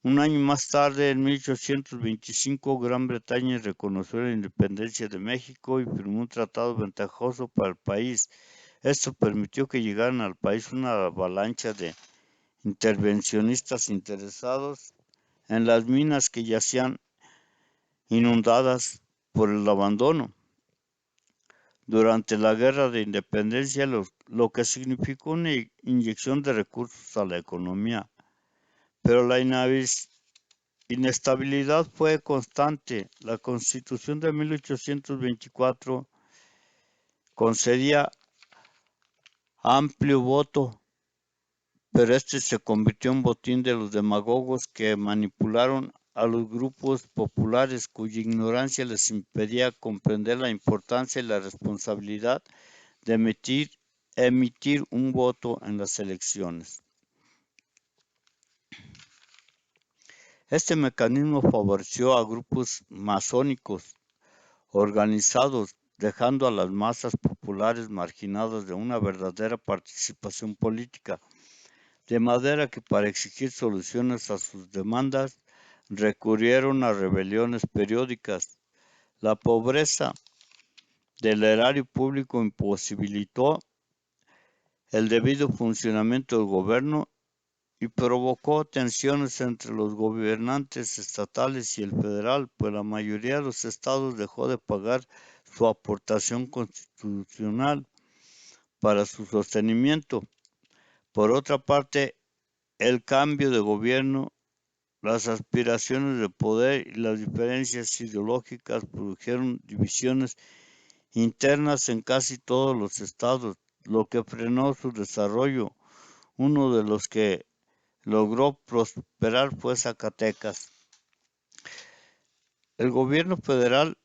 Un año más tarde, en 1825, Gran Bretaña reconoció la independencia de México y firmó un tratado ventajoso para el país. Esto permitió que llegaran al país una avalancha de intervencionistas interesados en las minas que yacían inundadas por el abandono. Durante la Guerra de Independencia, lo que significó una inyección de recursos a la economía, pero la inestabilidad fue constante. La Constitución de 1824 concedía amplio voto, pero este se convirtió en botín de los demagogos que manipularon a los grupos populares cuya ignorancia les impedía comprender la importancia y la responsabilidad de emitir un voto en las elecciones. Este mecanismo favoreció a grupos masónicos organizados, dejando a las masas populares marginadas de una verdadera participación política, de manera que para exigir soluciones a sus demandas recurrieron a rebeliones periódicas. La pobreza del erario público imposibilitó el debido funcionamiento del gobierno y provocó tensiones entre los gobernantes estatales y el federal, pues la mayoría de los estados dejó de pagar su aportación constitucional para su sostenimiento. Por otra parte, el cambio de gobierno, las aspiraciones de poder y las diferencias ideológicas produjeron divisiones internas en casi todos los estados, lo que frenó su desarrollo. Uno de los que logró prosperar fue Zacatecas. El gobierno federal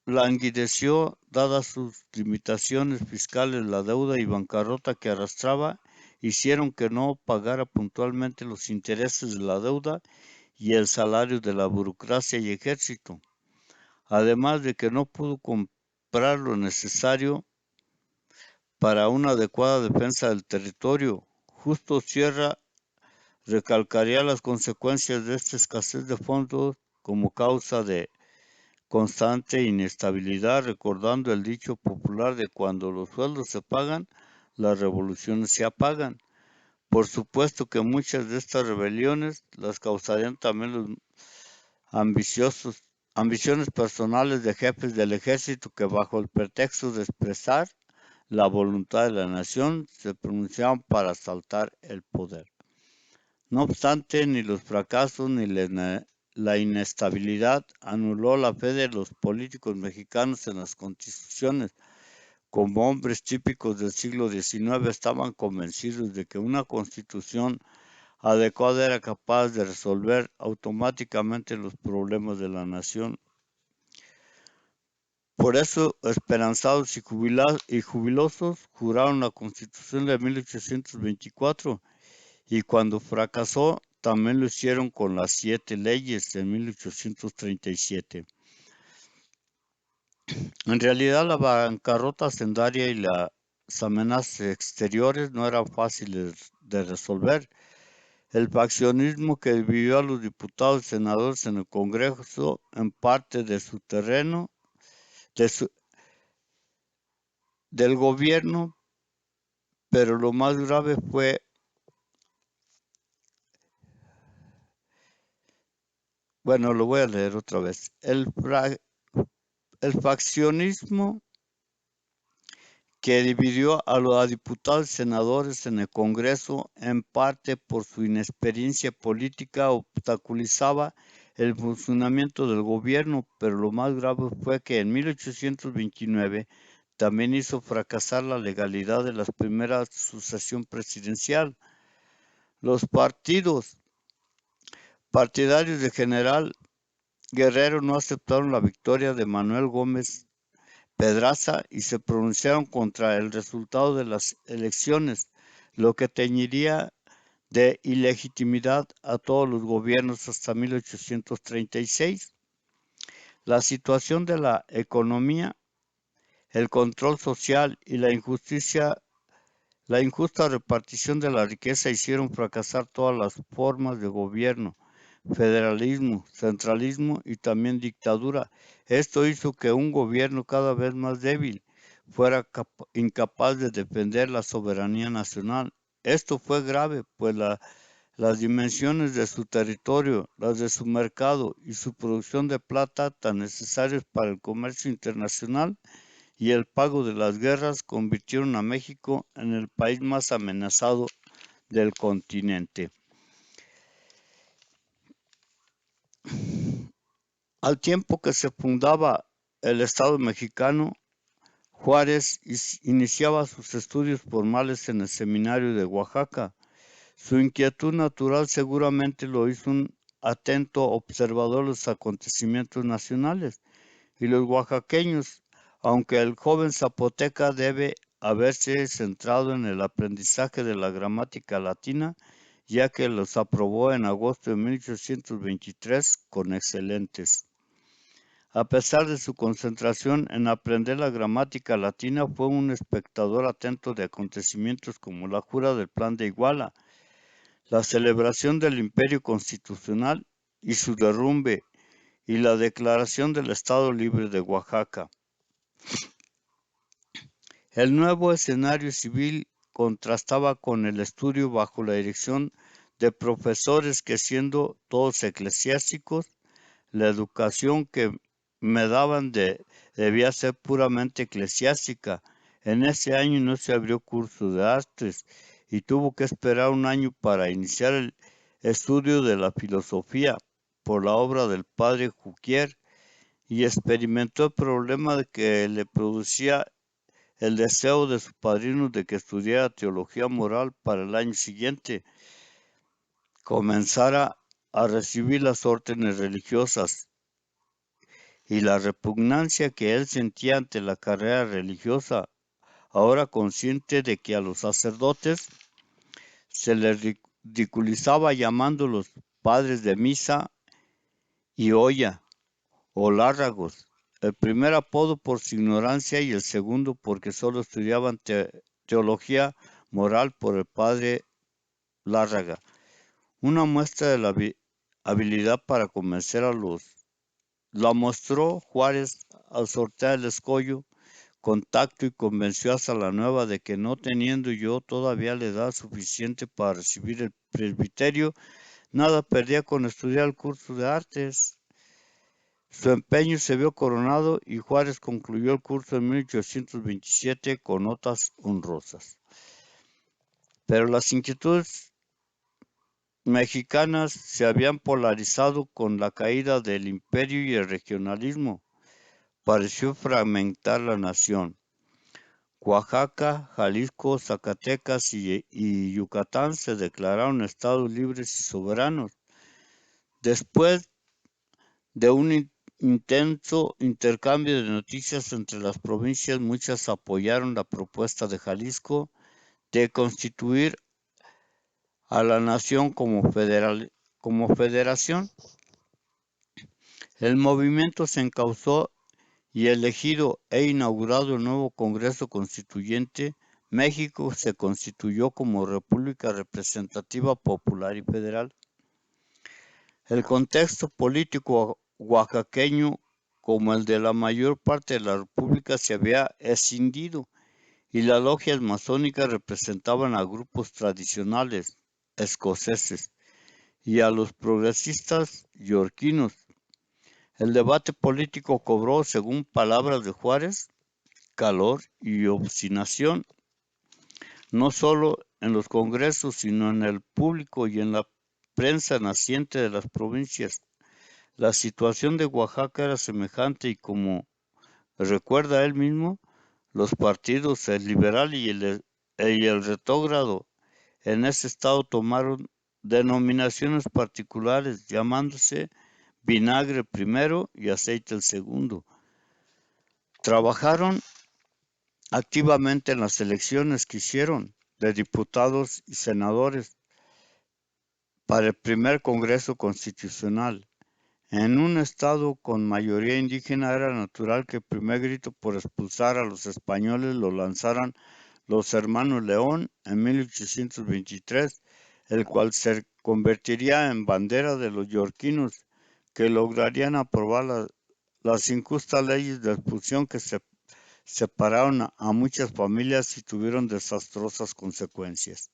languideció dadas sus limitaciones fiscales, la deuda y bancarrota que arrastraba hicieron que no pagara puntualmente los intereses de la deuda y el salario de la burocracia y ejército, además de que no pudo comprar lo necesario para una adecuada defensa del territorio. Justo Sierra recalcaría las consecuencias de esta escasez de fondos como causa de constante inestabilidad, recordando el dicho popular de cuando los sueldos se pagan, las revoluciones se apagan. Por supuesto que muchas de estas rebeliones las causarían también los ambiciones personales de jefes del ejército que bajo el pretexto de expresar la voluntad de la nación se pronunciaban para asaltar el poder. No obstante, ni los fracasos ni la inestabilidad anuló la fe de los políticos mexicanos en las constituciones. Como hombres típicos del siglo XIX estaban convencidos de que una constitución adecuada era capaz de resolver automáticamente los problemas de la nación. Por eso, esperanzados y jubilosos, juraron la Constitución de 1824 y cuando fracasó, también lo hicieron con las 7 leyes de 1837. En realidad, la bancarrota hacendaria y las amenazas exteriores no eran fáciles de resolver. El faccionismo que dividió a los diputados y senadores en el Congreso en parte de su terreno, del gobierno, pero lo más grave fue, bueno, lo voy a leer otra vez, el faccionismo que dividió a los diputados y senadores en el Congreso, en parte por su inexperiencia política, obstaculizaba el funcionamiento del gobierno, pero lo más grave fue que en 1829 también hizo fracasar la legalidad de la primera sucesión presidencial. Los partidos partidarios de General Guerrero no aceptaron la victoria de Manuel Gómez Pedraza y se pronunciaron contra el resultado de las elecciones, lo que teñiría de ilegitimidad a todos los gobiernos hasta 1836. La situación de la economía, el control social y la injusta repartición de la riqueza hicieron fracasar todas las formas de gobierno. federalismo, centralismo y también dictadura. Esto hizo que un gobierno cada vez más débil fuera incapaz de defender la soberanía nacional. Esto fue grave, pues las dimensiones de su territorio, las de su mercado y su producción de plata tan necesarios para el comercio internacional y el pago de las guerras convirtieron a México en el país más amenazado del continente. Al tiempo que se fundaba el Estado mexicano, Juárez iniciaba sus estudios formales en el Seminario de Oaxaca. Su inquietud natural seguramente lo hizo un atento observador de los acontecimientos nacionales, y los oaxaqueños, aunque el joven zapoteca debe haberse centrado en el aprendizaje de la gramática latina, ya que los aprobó en agosto de 1823 con excelentes. A pesar de su concentración en aprender la gramática latina, fue un espectador atento de acontecimientos como la jura del Plan de Iguala, la celebración del Imperio Constitucional y su derrumbe, y la declaración del Estado Libre de Oaxaca. El nuevo escenario civil contrastaba con el estudio bajo la dirección de profesores que, siendo todos eclesiásticos, la educación que me daban debía ser puramente eclesiástica. En ese año no se abrió curso de artes y tuvo que esperar un año para iniciar el estudio de la filosofía por la obra del padre Juquier, y experimentó el problema de que le producía el deseo de su padrino de que estudiara teología moral para el año siguiente comenzara a recibir las órdenes religiosas, y la repugnancia que él sentía ante la carrera religiosa, ahora consciente de que a los sacerdotes se les ridiculizaba llamándolos padres de misa y olla o lárragos, el primer apodo por su ignorancia y el segundo porque solo estudiaban teología moral por el padre Lárraga. Una muestra de la habilidad para convencer a los la mostró Juárez al sortear el escollo con tacto y convenció a Salanueva de que, no teniendo yo todavía la edad suficiente para recibir el presbiterio, nada perdía con estudiar el curso de artes. Su empeño se vio coronado y Juárez concluyó el curso en 1827 con notas honrosas. Pero las inquietudes mexicanas se habían polarizado con la caída del imperio y el regionalismo pareció fragmentar la nación. Oaxaca, Jalisco, Zacatecas y Yucatán se declararon estados libres y soberanos. Después de un intenso intercambio de noticias entre las provincias, muchas apoyaron la propuesta de Jalisco de constituir a la nación como federación. El movimiento se encauzó y elegido e inaugurado el nuevo Congreso Constituyente, México se constituyó como República Representativa Popular y Federal. El contexto político oaxaqueño, como el de la mayor parte de la República, se había escindido y las logias masónicas representaban a grupos tradicionales escoceses y a los progresistas yorquinos. El debate político cobró, según palabras de Juárez, calor y obstinación, no solo en los congresos, sino en el público y en la prensa naciente de las provincias. La situación de Oaxaca era semejante y, como recuerda él mismo, los partidos, el liberal y el retrógrado, en ese estado tomaron denominaciones particulares, llamándose vinagre primero y aceite el segundo. Trabajaron activamente en las elecciones que hicieron de diputados y senadores para el primer Congreso Constitucional. En un estado con mayoría indígena era natural que el primer grito por expulsar a los españoles lo lanzaran los hermanos León en 1823, el cual se convertiría en bandera de los yorquinos, que lograrían aprobar las injustas leyes de expulsión que separaron a muchas familias y tuvieron desastrosas consecuencias.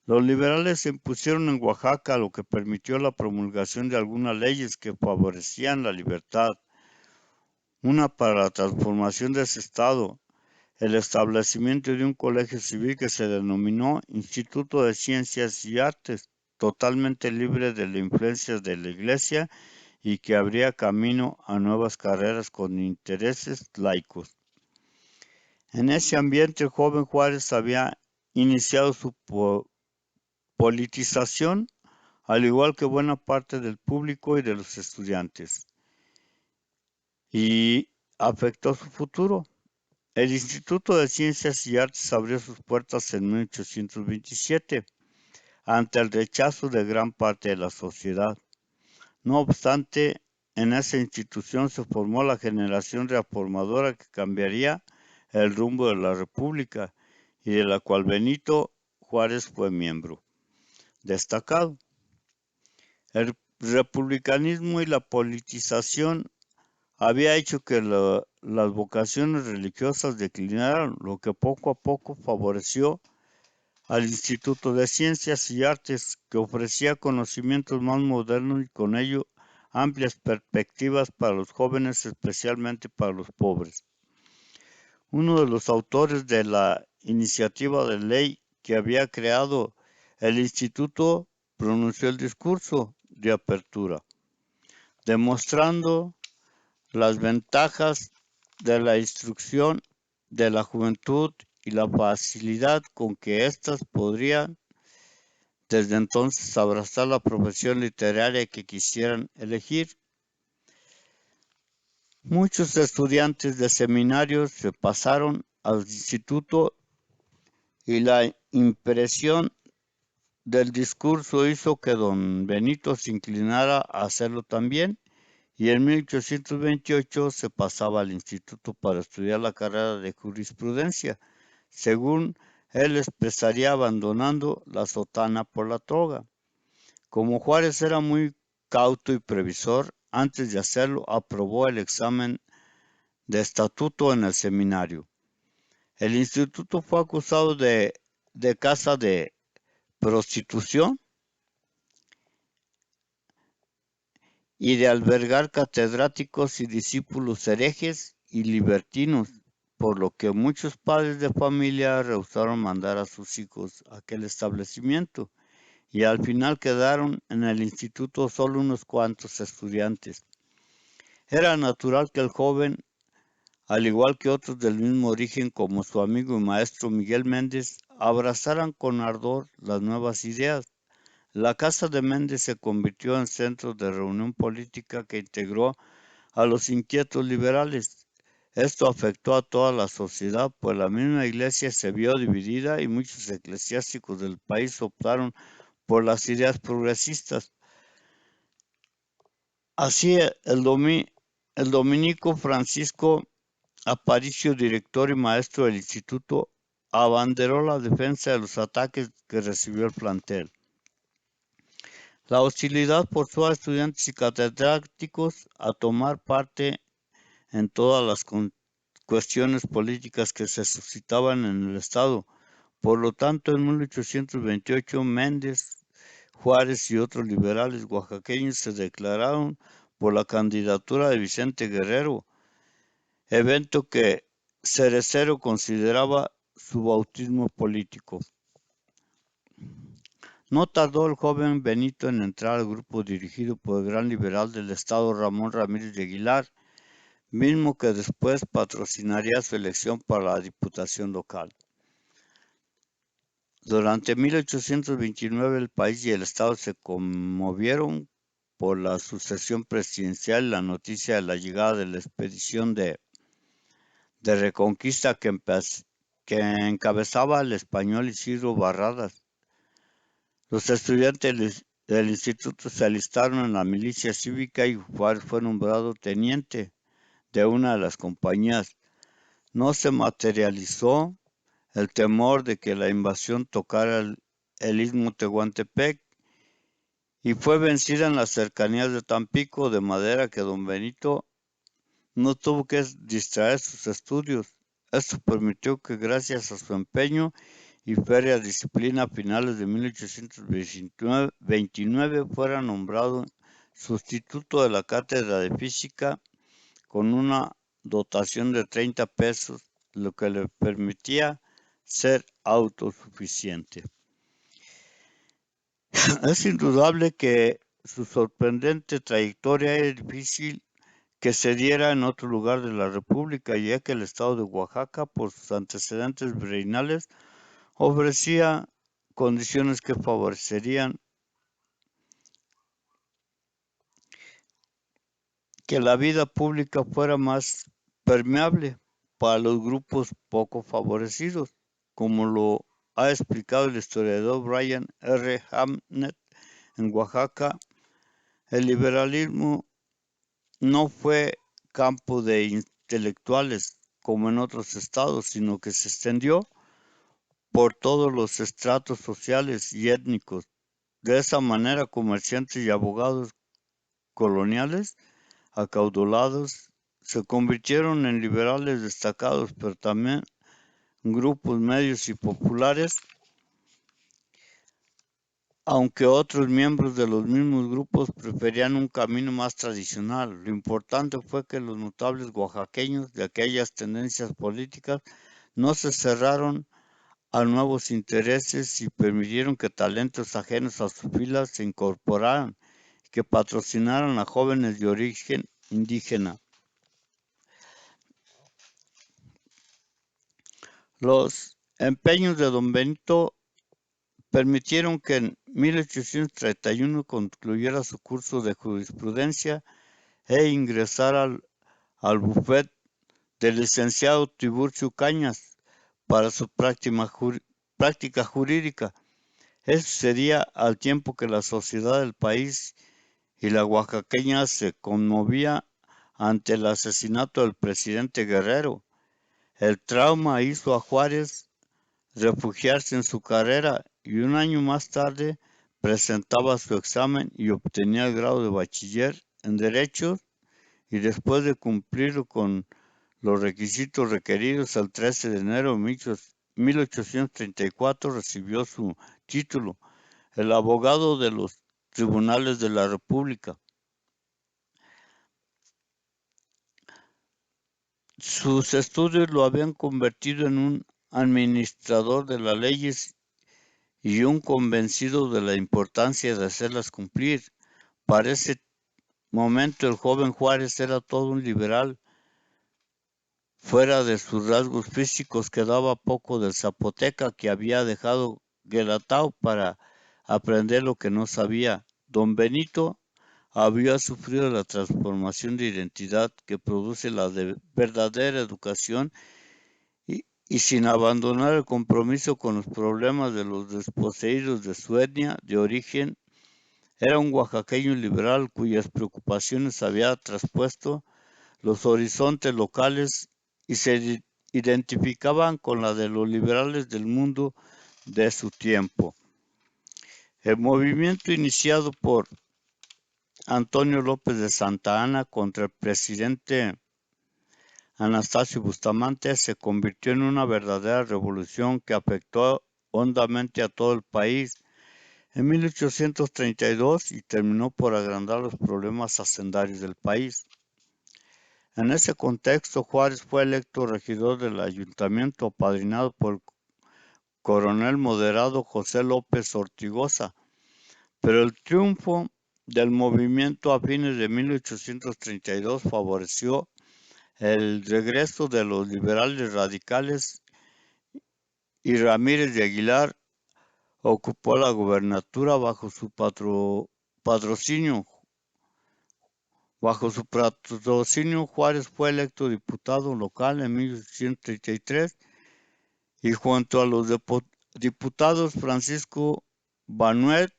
Los liberales se impusieron en Oaxaca, lo que permitió la promulgación de algunas leyes que favorecían la libertad. Una para la transformación de ese estado, el establecimiento de un colegio civil que se denominó Instituto de Ciencias y Artes, totalmente libre de las influencias de la Iglesia y que abría camino a nuevas carreras con intereses laicos. En ese ambiente, el joven Juárez había iniciado su politización, al igual que buena parte del público y de los estudiantes, y afectó su futuro. El Instituto de Ciencias y Artes abrió sus puertas en 1827, ante el rechazo de gran parte de la sociedad. No obstante, en esa institución se formó la generación reformadora que cambiaría el rumbo de la República y de la cual Benito Juárez fue miembro destacado. El republicanismo y la politización había hecho que las vocaciones religiosas declinaran, lo que poco a poco favoreció al Instituto de Ciencias y Artes, que ofrecía conocimientos más modernos y con ello amplias perspectivas para los jóvenes, especialmente para los pobres. Uno de los autores de la iniciativa de ley que había creado el instituto pronunció el discurso de apertura, demostrando las ventajas de la instrucción de la juventud y la facilidad con que éstas podrían desde entonces abrazar la profesión literaria que quisieran elegir. Muchos estudiantes de seminarios se pasaron al instituto y la impresión del discurso hizo que don Benito se inclinara a hacerlo también, y en 1828 se pasaba al instituto para estudiar la carrera de jurisprudencia. Según él expresaría, abandonando la sotana por la toga. Como Juárez era muy cauto y previsor, antes de hacerlo aprobó el examen de estatuto en el seminario. El instituto fue acusado de casa de prostitución y de albergar catedráticos y discípulos herejes y libertinos, por lo que muchos padres de familia rehusaron mandar a sus hijos a aquel establecimiento, y al final quedaron en el instituto solo unos cuantos estudiantes. Era natural que el joven, al igual que otros del mismo origen como su amigo y maestro Miguel Méndez, abrazaran con ardor las nuevas ideas. La casa de Méndez se convirtió en centro de reunión política que integró a los inquietos liberales. Esto afectó a toda la sociedad, pues la misma iglesia se vio dividida y muchos eclesiásticos del país optaron por las ideas progresistas. Así, el dominico Francisco Aparicio, director y maestro del instituto, abanderó la defensa de los ataques que recibió el plantel. La hostilidad forzó a estudiantes y catedráticos a tomar parte en todas las cuestiones políticas que se suscitaban en el Estado. Por lo tanto, en 1828, Méndez, Juárez y otros liberales oaxaqueños se declararon por la candidatura de Vicente Guerrero, evento que Cerecero consideraba su bautismo político. No tardó el joven Benito en entrar al grupo dirigido por el gran liberal del Estado Ramón Ramírez de Aguilar, mismo que después patrocinaría su elección para la diputación local. Durante 1829 el país y el Estado se conmovieron por la sucesión presidencial y la noticia de la llegada de la expedición de reconquista que encabezaba el español Isidro Barradas. Los estudiantes del instituto se alistaron en la milicia cívica y Juárez fue nombrado teniente de una de las compañías. No se materializó el temor de que la invasión tocara el istmo Tehuantepec y fue vencida en las cercanías de Tampico, de manera que don Benito no tuvo que distraer sus estudios. Esto permitió que, gracias a su empeño y férrea disciplina, a finales de 1829 fuera nombrado sustituto de la cátedra de física con una dotación de 30 pesos, lo que le permitía ser autosuficiente. Es indudable que su sorprendente trayectoria es difícil que se diera en otro lugar de la República, ya que el estado de Oaxaca, por sus antecedentes virreinales, ofrecía condiciones que favorecerían que la vida pública fuera más permeable para los grupos poco favorecidos, como lo ha explicado el historiador Brian R. Hamnet. En Oaxaca, el liberalismo no fue campo de intelectuales como en otros estados, sino que se extendió por todos los estratos sociales y étnicos. De esa manera, comerciantes y abogados coloniales acaudalados se convirtieron en liberales destacados, pero también grupos medios y populares, aunque otros miembros de los mismos grupos preferían un camino más tradicional. Lo importante fue que los notables oaxaqueños de aquellas tendencias políticas no se cerraron a nuevos intereses y permitieron que talentos ajenos a sus filas se incorporaran, que patrocinaran a jóvenes de origen indígena. Los empeños de don Benito permitieron que en 1831 concluyera su curso de jurisprudencia e ingresara al bufet del licenciado Tiburcio Cañas para su práctica jurídica. Eso sería al tiempo que la sociedad del país y la oaxaqueña se conmovía ante el asesinato del presidente Guerrero. El trauma hizo a Juárez refugiarse en su carrera y un año más tarde presentaba su examen y obtenía el grado de bachiller en Derecho, y después de cumplir con los requisitos requeridos, el 13 de enero de 1834 recibió su título, el abogado de los tribunales de la República. Sus estudios lo habían convertido en un administrador de las leyes y un convencido de la importancia de hacerlas cumplir. Para ese momento el joven Juárez era todo un liberal. Fuera de sus rasgos físicos quedaba poco del zapoteca que había dejado Guelatao para aprender lo que no sabía. Don Benito había sufrido la transformación de identidad que produce la verdadera educación y sin abandonar el compromiso con los problemas de los desposeídos de su etnia de origen, era un oaxaqueño liberal cuyas preocupaciones había traspuesto los horizontes locales y se identificaban con la de los liberales del mundo de su tiempo. El movimiento iniciado por Antonio López de Santa Anna contra el presidente Anastasio Bustamante se convirtió en una verdadera revolución que afectó hondamente a todo el país en 1832 y terminó por agrandar los problemas hacendarios del país. En ese contexto, Juárez fue electo regidor del ayuntamiento, apadrinado por el coronel moderado José López Ortigoza, pero el triunfo del movimiento a fines de 1832 favoreció el regreso de los liberales radicales y Ramírez de Aguilar ocupó la gobernatura bajo su patrocinio. Bajo su patrocinio, Juárez fue electo diputado local en 1833 y junto a los diputados Francisco Banuet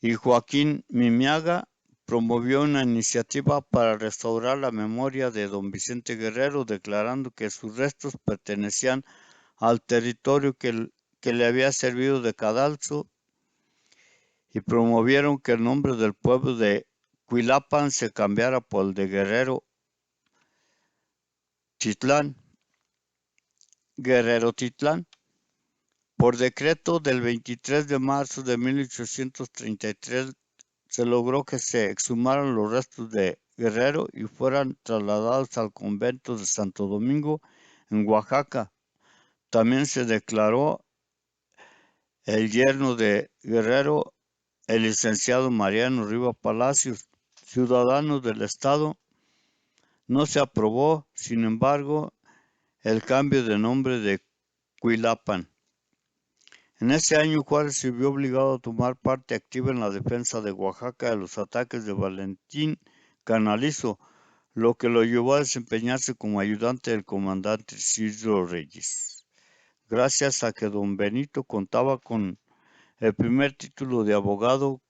y Joaquín Mimiaga promovió una iniciativa para restaurar la memoria de don Vicente Guerrero, declarando que sus restos pertenecían al territorio que le había servido de cadalso y promovieron que el nombre del pueblo de Cuilapan se cambiara por el de Guerrero Titlán. Por decreto del 23 de marzo de 1833 se logró que se exhumaran los restos de Guerrero y fueran trasladados al convento de Santo Domingo en Oaxaca. También se declaró el yerno de Guerrero, el licenciado Mariano Riva Palacios, ciudadano del estado. No se aprobó, sin embargo, el cambio de nombre de Cuilapan. En ese año Juárez se vio obligado a tomar parte activa en la defensa de Oaxaca de los ataques de Valentín Canalizo, lo que lo llevó a desempeñarse como ayudante del comandante Isidro Reyes. Gracias a que don Benito contaba con el primer título de abogado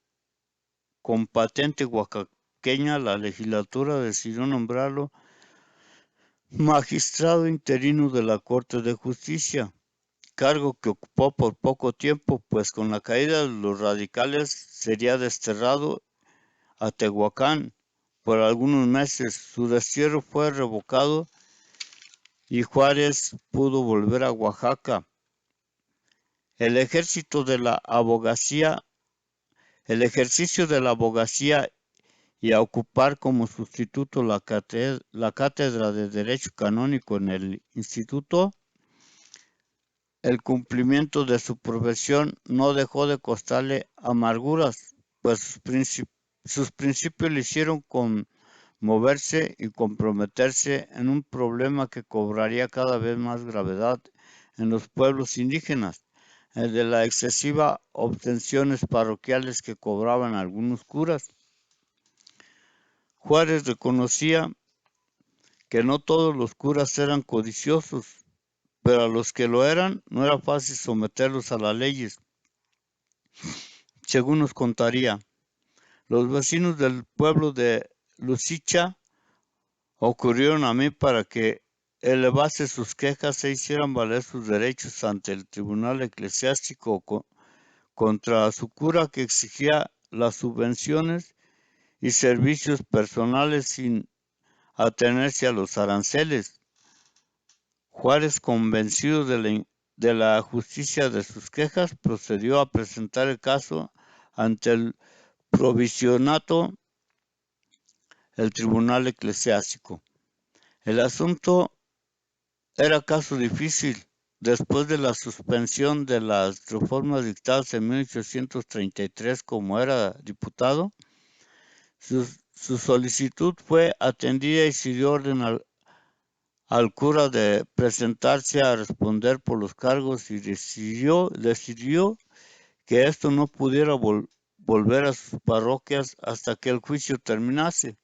con patente oaxaqueña, la legislatura decidió nombrarlo magistrado interino de la Corte de Justicia, cargo que ocupó por poco tiempo, pues con la caída de los radicales sería desterrado a Tehuacán por algunos meses. Su destierro fue revocado y Juárez pudo volver a Oaxaca. El ejercicio de la abogacía y a ocupar como sustituto la cátedra de Derecho Canónico en el Instituto. El cumplimiento de su profesión no dejó de costarle amarguras, pues sus principios le hicieron conmoverse y comprometerse en un problema que cobraría cada vez más gravedad en los pueblos indígenas, el de las excesivas obtenciones parroquiales que cobraban algunos curas. Juárez reconocía que no todos los curas eran codiciosos, pero a los que lo eran no era fácil someterlos a las leyes. Según nos contaría, los vecinos del pueblo de Lucicha ocurrieron a mí para que elevase sus quejas e hicieran valer sus derechos ante el tribunal eclesiástico contra su cura que exigía las subvenciones y servicios personales sin atenerse a los aranceles. Juárez, convencido de la justicia de sus quejas, procedió a presentar el caso ante el provisionato, el tribunal eclesiástico. El asunto era caso difícil. Después de la suspensión de las reformas dictadas en 1833 como era diputado, su solicitud fue atendida y se dio orden al cura de presentarse a responder por los cargos y decidió que esto no pudiera volver a sus parroquias hasta que el juicio terminase.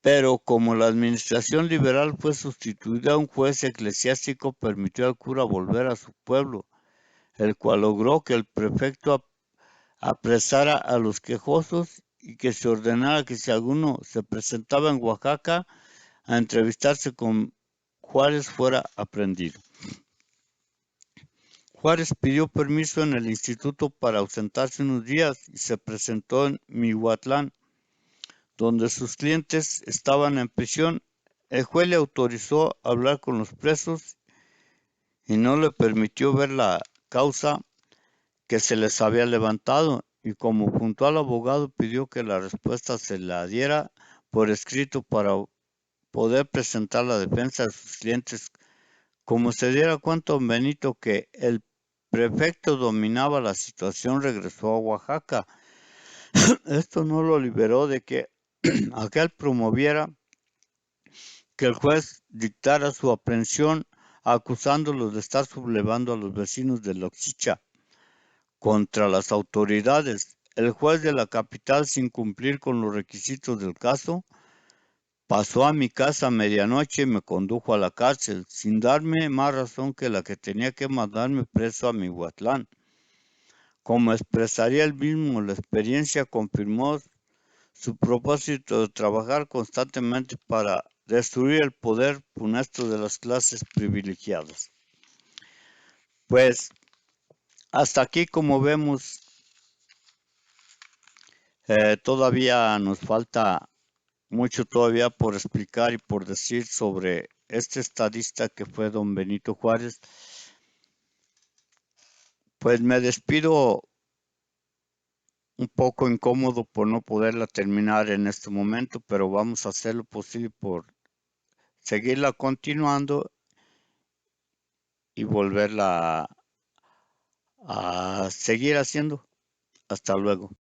Pero como la administración liberal fue sustituida, un juez eclesiástico permitió al cura volver a su pueblo, el cual logró que el prefecto apresara a los quejosos y que se ordenara que si alguno se presentaba en Oaxaca a entrevistarse con Juárez fuera aprehendido. Juárez pidió permiso en el instituto para ausentarse unos días y se presentó en Mihuatlán, donde sus clientes estaban en prisión. El juez le autorizó hablar con los presos y no le permitió ver la causa que se les había levantado, y como puntual abogado pidió que la respuesta se la diera por escrito para poder presentar la defensa de sus clientes. Como se diera cuenta don Benito que el prefecto dominaba la situación, regresó a Oaxaca. Esto no lo liberó de que aquel promoviera que el juez dictara su aprehensión, acusándolos de estar sublevando a los vecinos de Loxicha contra las autoridades. El juez de la capital, sin cumplir con los requisitos del caso, pasó a mi casa a medianoche y me condujo a la cárcel, sin darme más razón que la que tenía que mandarme preso a Mihuatlán. Como expresaría él mismo, la experiencia confirmó su propósito de trabajar constantemente para destruir el poder funesto de las clases privilegiadas. Pues hasta aquí, como vemos, Todavía nos falta mucho todavía por explicar y por decir sobre este estadista que fue don Benito Juárez. Pues me despido un poco incómodo por no poderla terminar en este momento, pero vamos a hacer lo posible por seguirla continuando y volverla a seguir haciendo. Hasta luego.